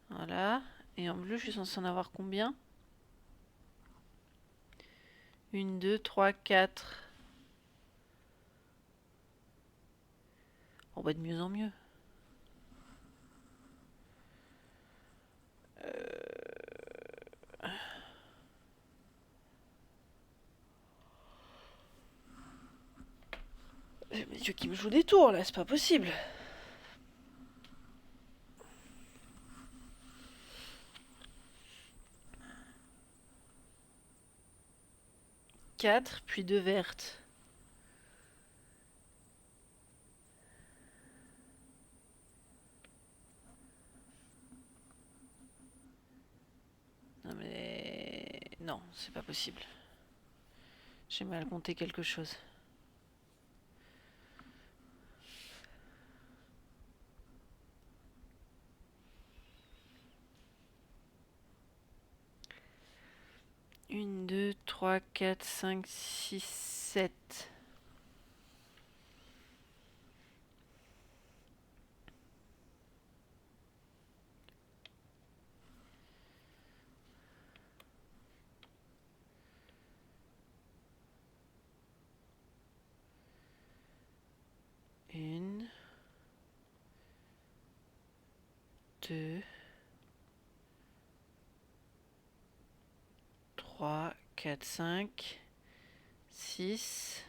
Voilà. Et en bleu, je suis censée en avoir combien? 1, 2, 3, 4. Bon bah de mieux en mieux. J'ai mes yeux qui me jouent des tours là, c'est pas possible. 4, puis 2 vertes. Non mais... Non, c'est pas possible. J'ai mal compté quelque chose. Une, 2, 3, 4, 5, 6, 7. Une, 2, 3, 4, 5, 6,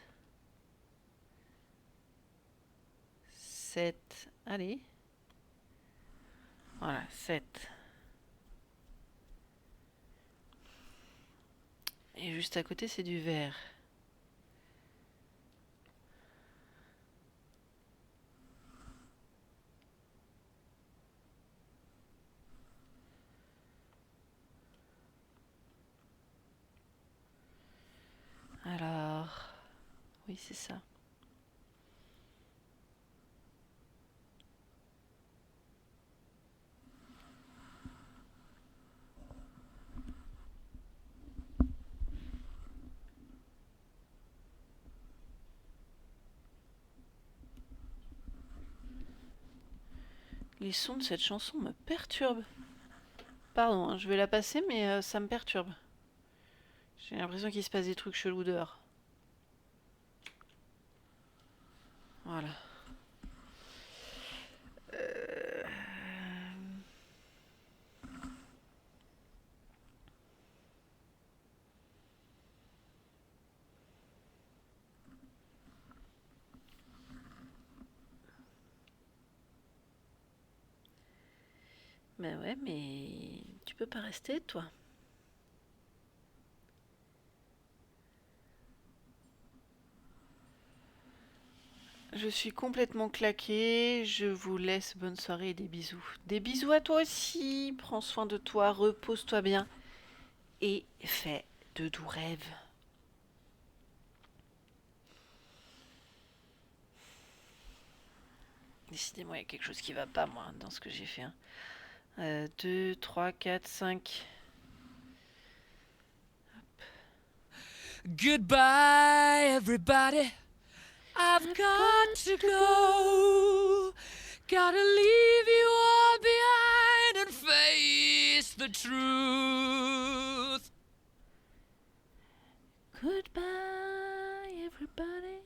7. Allez. Voilà, 7. Et juste à côté, c'est du vert. Alors... Oui, c'est ça. Les sons de cette chanson me perturbent. Pardon, hein, je vais la passer, mais ça me perturbe. J'ai l'impression qu'il se passe des trucs chelous dehors. Voilà. Ben ouais, mais tu peux pas rester, toi. Je suis complètement claquée. Je vous laisse. Bonne soirée et des bisous. Des bisous à toi aussi. Prends soin de toi, repose-toi bien et fais de doux rêves. Décidément, il y a quelque chose qui va pas, moi, dans ce que j'ai fait. 2, 3, 4, 5. Goodbye, everybody. I've got to go. Gotta leave you all behind and face the truth. Goodbye, everybody.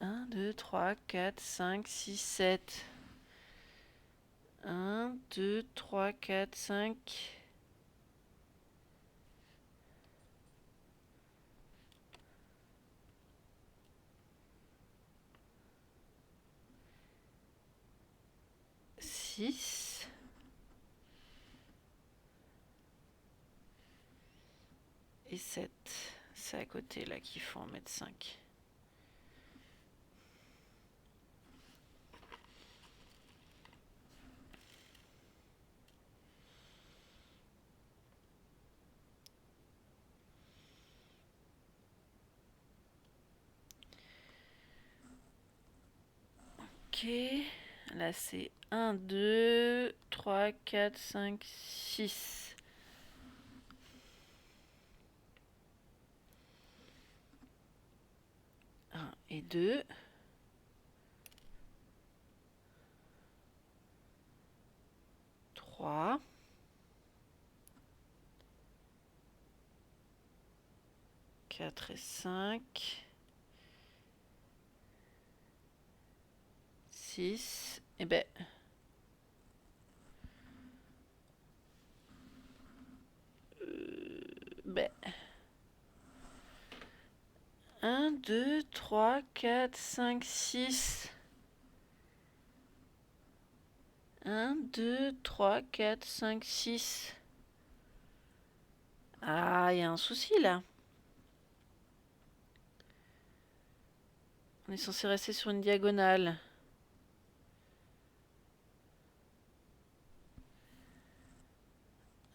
Un, 2, 3, 4, 5, 6, 7. 1, 2, 3, 4, 5. 6. Et 7. C'est à côté là qu'il faut en mettre 5. Ok. Là c'est 1, 2, 3, 4, 5, 6. 1 et 2. 3. Quatre et 5. 6. Et ben... ben... 1, 2, 3, 4, 5, 6. 1, 2, 3, 4, 5, 6. Ah, il y a un souci là. On est censé rester sur une diagonale.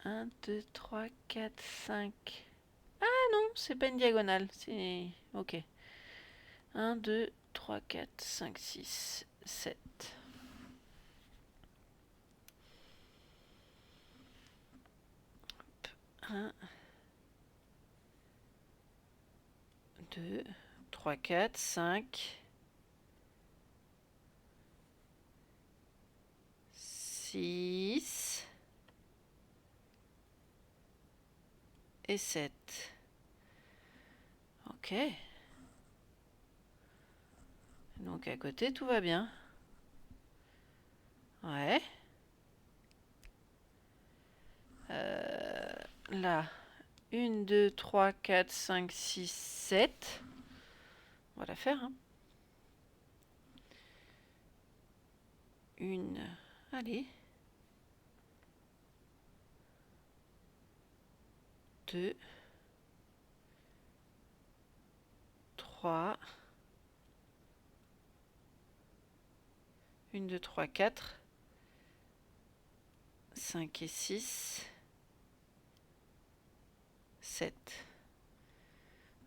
Un, 2, 3, 4, 5. Ah non, c'est pas une diagonale. C'est... Ok. 1, 2, 3, 4, 5, 6, 7. Un, 2, 3, 4, 5, 6 et 7. Ok. Donc à côté, tout va bien. Ouais. Là, 1, 2, 3, 4, 5, 6, 7. On va la faire, hein. Une. Allez. 2. 3. 1, 2, 3, 4. 5 et 6. 7.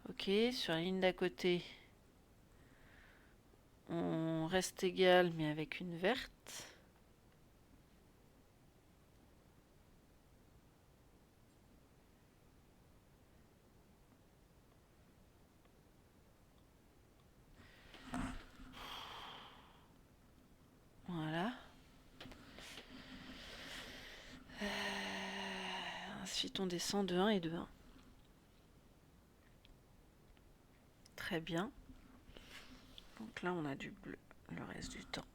Ok, sur la ligne d'à côté, on reste égal mais avec une verte. Voilà. Ensuite, on descend de 1 et de 1. Très bien. Donc là, on a du bleu le reste du temps.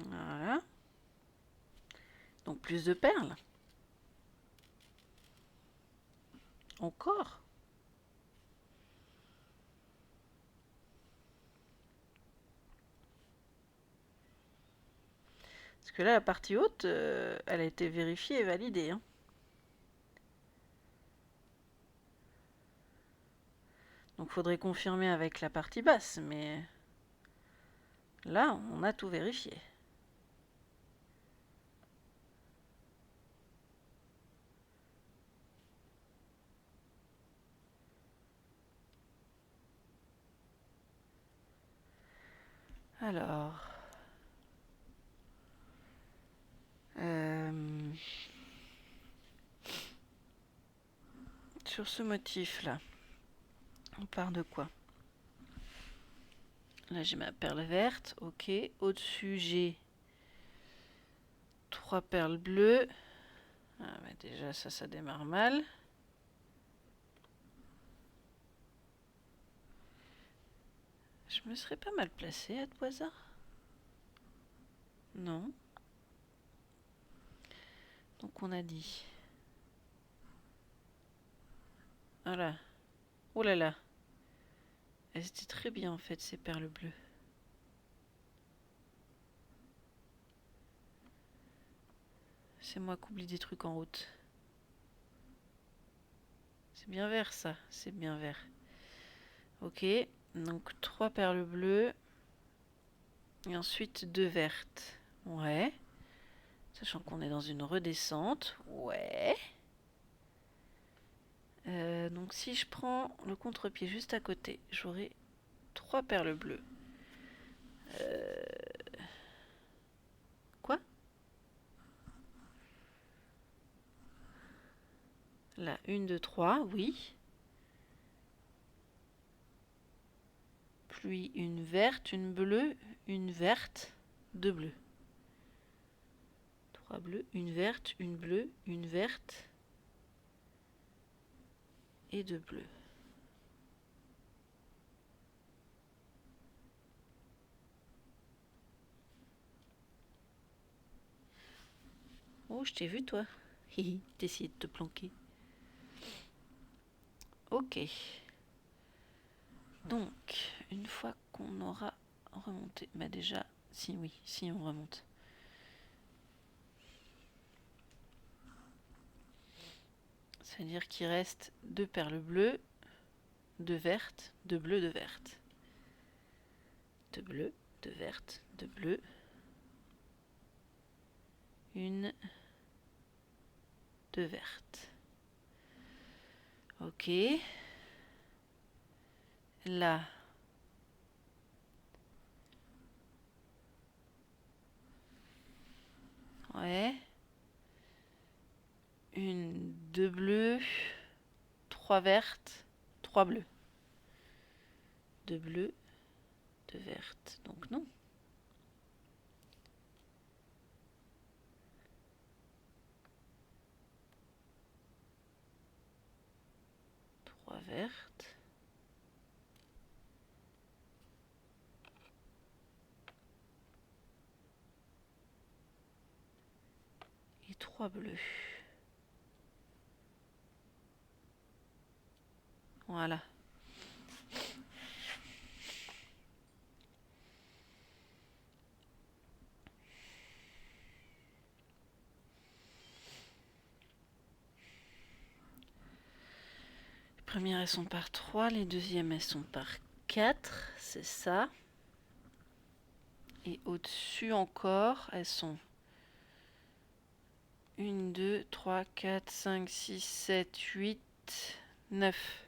Voilà. Donc plus de perles. Encore. Parce que là, la partie haute, elle a été vérifiée et validée, hein. Donc faudrait confirmer avec la partie basse, mais là, on a tout vérifié. Alors... sur ce motif-là, on part de quoi? Là, j'ai ma perle verte, ok. Au-dessus, j'ai 3 perles bleues. Ah, bah déjà, ça démarre mal. Je me serais pas mal placée à tout hasard? Non. Donc, on a dit... Voilà. Oh là là. Elles étaient très bien, en fait, ces perles bleues. C'est moi qui oublie des trucs en route. C'est bien vert, ça. C'est bien vert. Ok. Donc, 3 perles bleues. Et ensuite, 2 vertes. Ouais. Sachant qu'on est dans une redescente. Ouais. Donc si je prends le contre-pied juste à côté, j'aurai 3 perles bleues. Quoi? Là, 1, 2, 3, oui. Puis une verte, une bleue, une verte, 2 bleus. 3 bleus, une verte, une bleue, une verte et 2 bleus. Oh, je t'ai vu toi. Hihi, t'essayais de te planquer. Ok. Donc, une fois qu'on aura remonté, bah déjà, si oui, si on remonte. C'est-à-dire qu'il reste 2 perles bleues, 2 vertes, 2 bleus, 2 vertes. 2 bleus, 2 vertes, 2 bleus. Une, 2 vertes. Ok. Là. Ouais. Une, 2 bleus, 3 vertes, 3 bleus. 2 bleus, 2 vertes. Donc non. Trois vertes. Et 3 bleus. Voilà. Les premières, elles sont par 3. Les deuxièmes, elles sont par 4. C'est ça. Et au-dessus encore, elles sont 1, 2, 3, 4, 5, 6, 7, 8, 9.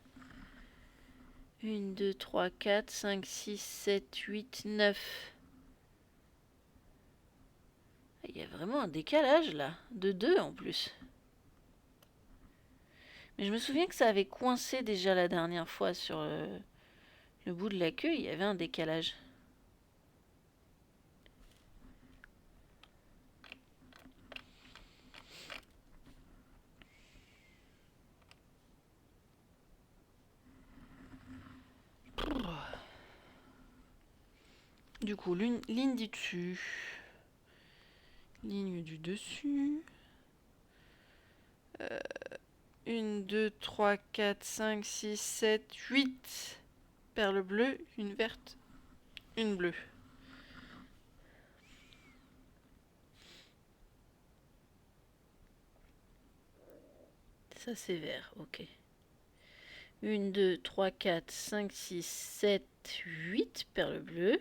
1, 2, 3, 4, 5, 6, 7, 8, 9. Il y a vraiment un décalage là, de 2 en plus. Mais je me souviens que ça avait coincé déjà la dernière fois sur le bout de la queue, il y avait un décalage. Du coup, ligne du dessus. Ligne du dessus. 1, 2, 3, 4, 5, 6, 7, 8 perles bleues, une verte, une bleue. Ça c'est vert, ok. 1, 2, 3, 4, 5, 6, 7, 8 perles bleues.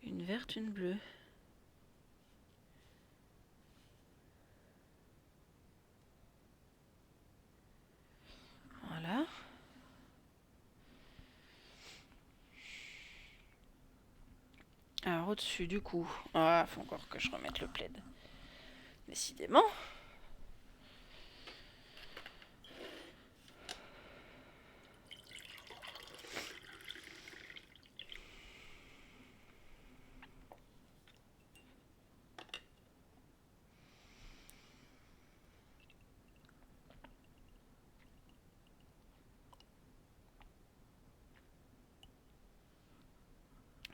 Une verte, une bleue. Voilà. Alors au-dessus du coup. Ah, faut encore que je remette le plaid. Décidément.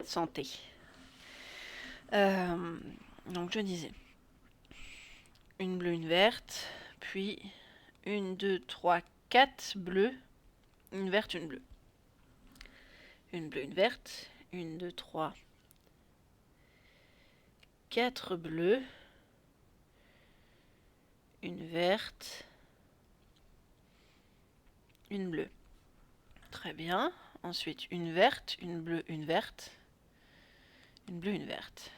Santé. Donc je disais. Une bleue, une verte. Puis 1, 2, 3, 4 bleus. Une verte, une bleue. Une bleue, une verte. 1, 2, 3, 4 bleus. Une verte. Une bleue. Très bien. Ensuite, une verte, une bleue, une verte. Une bleue, une verte.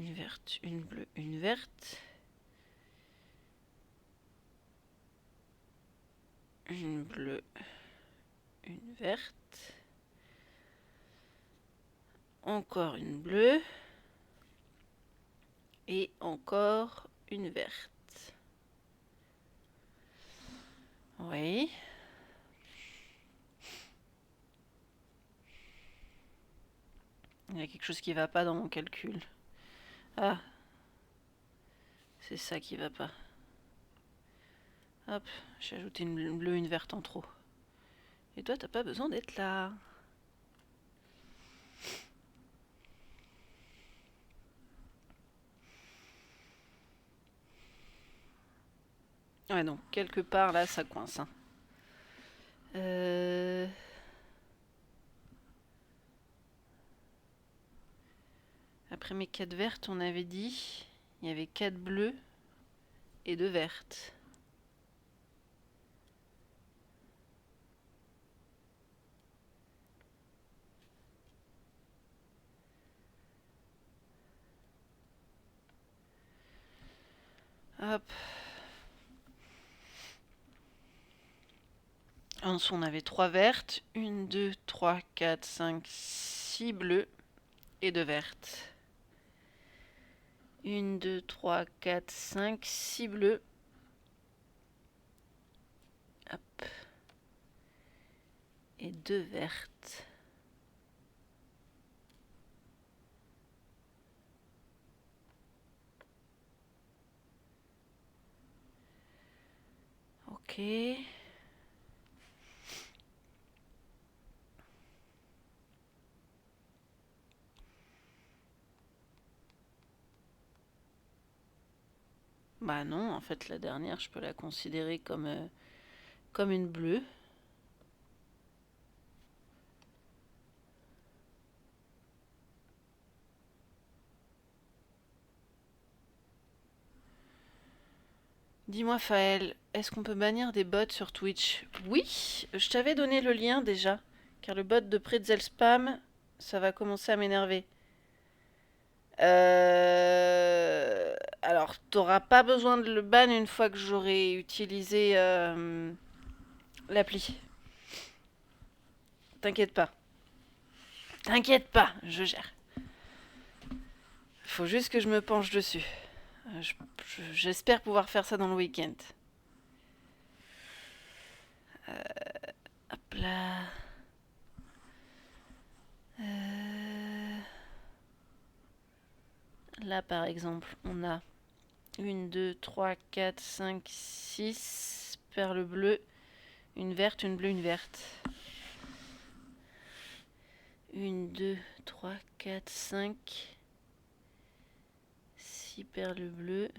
Une verte, une bleue, une verte. Une bleue, une verte. Encore une bleue. Et encore une verte. Oui. Il y a quelque chose qui va pas dans mon calcul. Ah. C'est ça qui va pas. Hop, j'ai ajouté une bleue, une verte en trop. Et toi, t'as pas besoin d'être là. Ouais, donc quelque part là, ça coince. Hein. Après mes 4 vertes, on avait dit, il y avait 4 bleues et 2 vertes. Hop. En dessous, on avait 3 vertes. 1, 2, 3, 4, 5, 6 bleues et 2 vertes. 1, 2, 3, 4, 5, 6 bleus. Hop. Et 2 vertes. Ok. Bah non, en fait la dernière je peux la considérer comme une bleue. Dis-moi Faël, est-ce qu'on peut bannir des bots sur Twitch? Oui, je t'avais donné le lien déjà, car le bot de Pretzel Spam, ça va commencer à m'énerver. Alors, t'auras pas besoin de le ban une fois que j'aurai utilisé l'appli. T'inquiète pas. T'inquiète pas, je gère. Faut juste que je me penche dessus. J'espère pouvoir faire ça dans le week-end. Hop là. Là, par exemple, on a 1, 2, 3, 4, 5, 6 perles bleues, une verte, une bleue, une verte. 1, 2, 3, 4, 5, 6 perles bleues.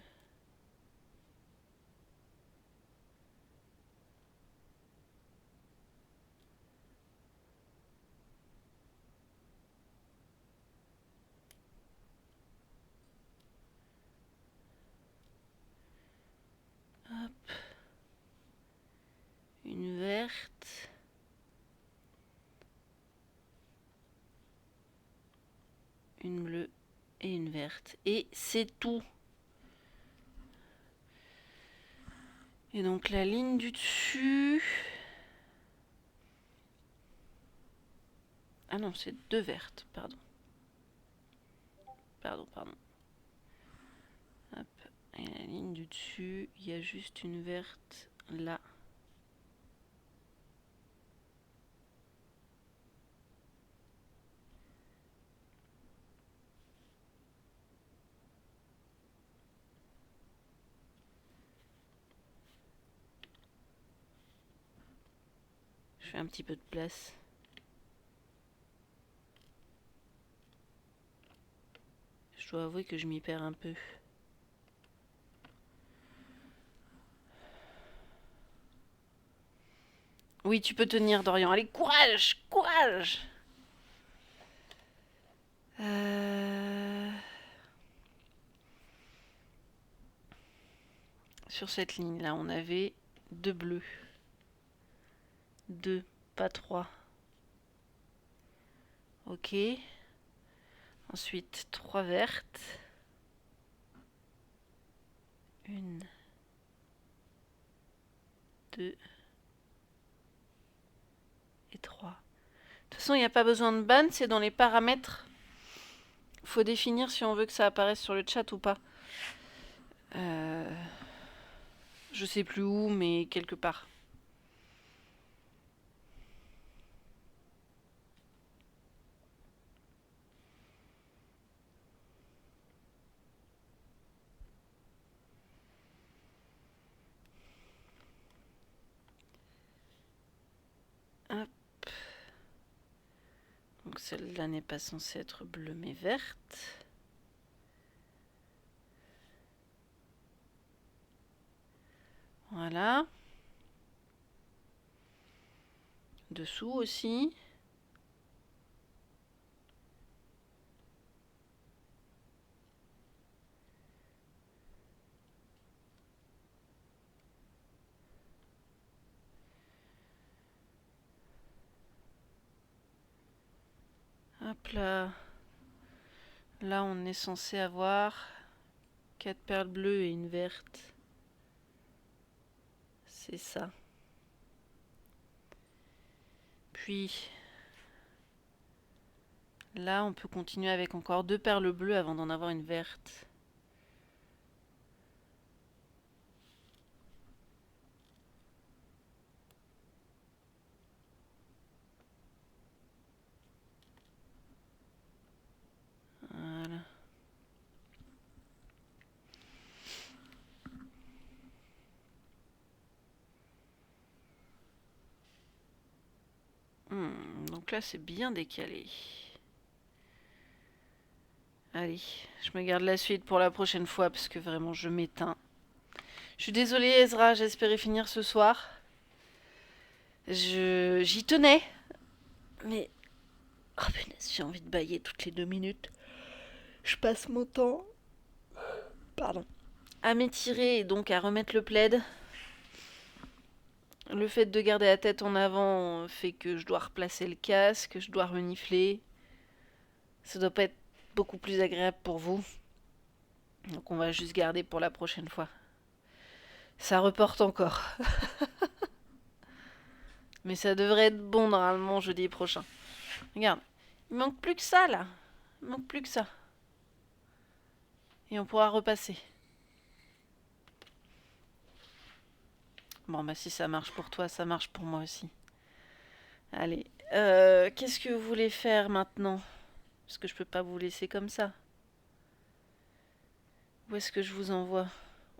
Hop. Une verte. Une bleue et une verte. Et c'est tout. Et donc la ligne du dessus... Ah non, c'est 2 vertes, pardon. Pardon. Hop. Et la ligne du dessus, il y a juste une verte là. Je fais un petit peu de place. Je dois avouer que je m'y perds un peu. Oui, tu peux tenir, Dorian. Allez, courage, courage. Sur cette ligne-là, on avait 2 bleus. 2, pas 3. Ok. Ensuite, 3 vertes. 1, 2 et 3. De toute façon, il n'y a pas besoin de ban, c'est dans les paramètres. Il faut définir si on veut que ça apparaisse sur le chat ou pas. Je sais plus où, mais quelque part. Hop. Donc celle-là n'est pas censée être bleue mais verte. Voilà. Dessous aussi. Hop là. Là, on est censé avoir 4 perles bleues et une verte. C'est ça. Puis, là, on peut continuer avec encore 2 perles bleues avant d'en avoir une verte. Voilà. Donc là, c'est bien décalé. Allez, je me garde la suite pour la prochaine fois parce que vraiment, je m'éteins. Je suis désolée, Ezra, j'espérais finir ce soir. J'y tenais. Mais... oh punaise, j'ai envie de bâiller toutes les 2 minutes. Je passe mon temps... pardon. À m'étirer et donc à remettre le plaid. Le fait de garder la tête en avant fait que je dois replacer le casque, je dois renifler. Ça doit pas être beaucoup plus agréable pour vous. Donc on va juste garder pour la prochaine fois. Ça reporte encore. Mais ça devrait être bon normalement jeudi prochain. Regarde, il manque plus que ça là. Il manque plus que ça. Et on pourra repasser. Bon bah si ça marche pour toi, ça marche pour moi aussi. Allez, qu'est-ce que vous voulez faire maintenant? Parce que je peux pas vous laisser comme ça. Où est-ce que je vous envoie?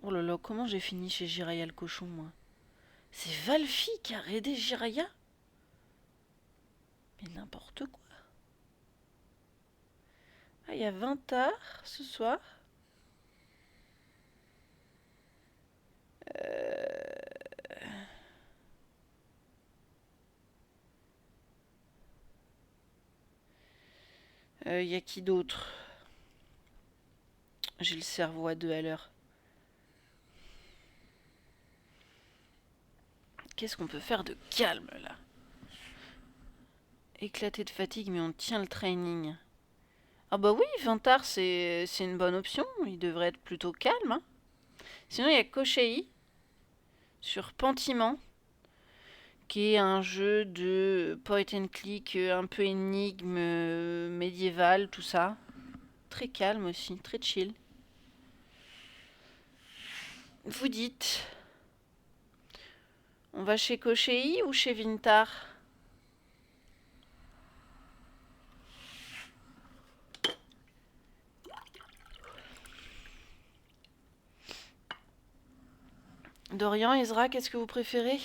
Oh là là, comment j'ai fini chez Jiraya le cochon, moi? C'est Valfi qui a raidé Jiraya? Mais n'importe quoi. Ah, il y a 20 heures ce soir. Y a qui d'autre? J'ai le cerveau à 2 à l'heure. Qu'est-ce qu'on peut faire de calme là? Éclaté de fatigue, mais on tient le training. Ah bah oui, Vintar, c'est une bonne option. Il devrait être plutôt calme. Hein. Sinon, il y a Koshei sur Pentiment, qui est un jeu de point and click, un peu énigme, médiéval, tout ça. Très calme aussi, très chill. Vous dites, on va chez Koshei ou chez Vintar? Dorian, Ezra, qu'est-ce que vous préférez?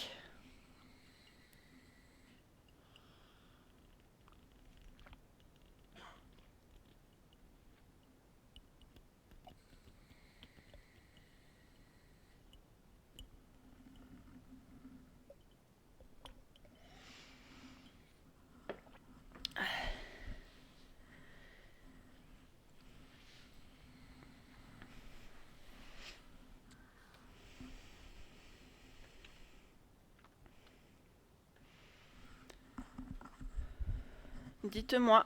Dites-moi.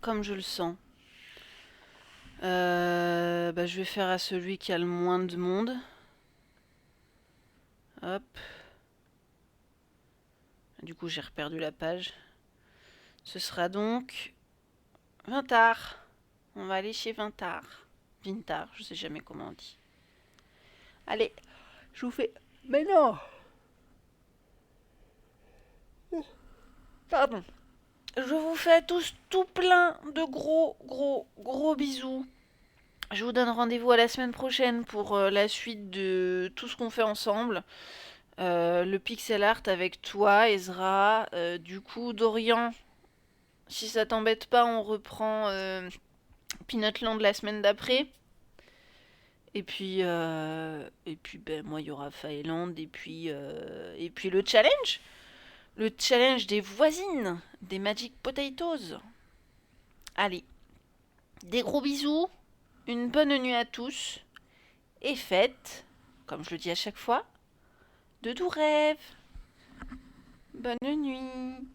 comme je le sens. Je vais faire à celui qui a le moins de monde. Hop. Du coup, j'ai reperdu la page. Ce sera donc Vintard. On va aller chez Vintard. Vintard, je sais jamais comment on dit. Allez, je vous fais... Mais non! Pardon. Je vous fais tous tout plein de gros bisous. Je vous donne rendez-vous à la semaine prochaine pour la suite de tout ce qu'on fait ensemble. Le pixel art avec toi, Ezra. Du coup, Dorian, si ça t'embête pas, on reprend Peanutland la semaine d'après. Et puis moi, il y aura Fireland. Et puis le challenge. Le challenge des voisines, des Magic Potatoes. Allez, des gros bisous, une bonne nuit à tous, et faites, comme je le dis à chaque fois, de doux rêves. Bonne nuit.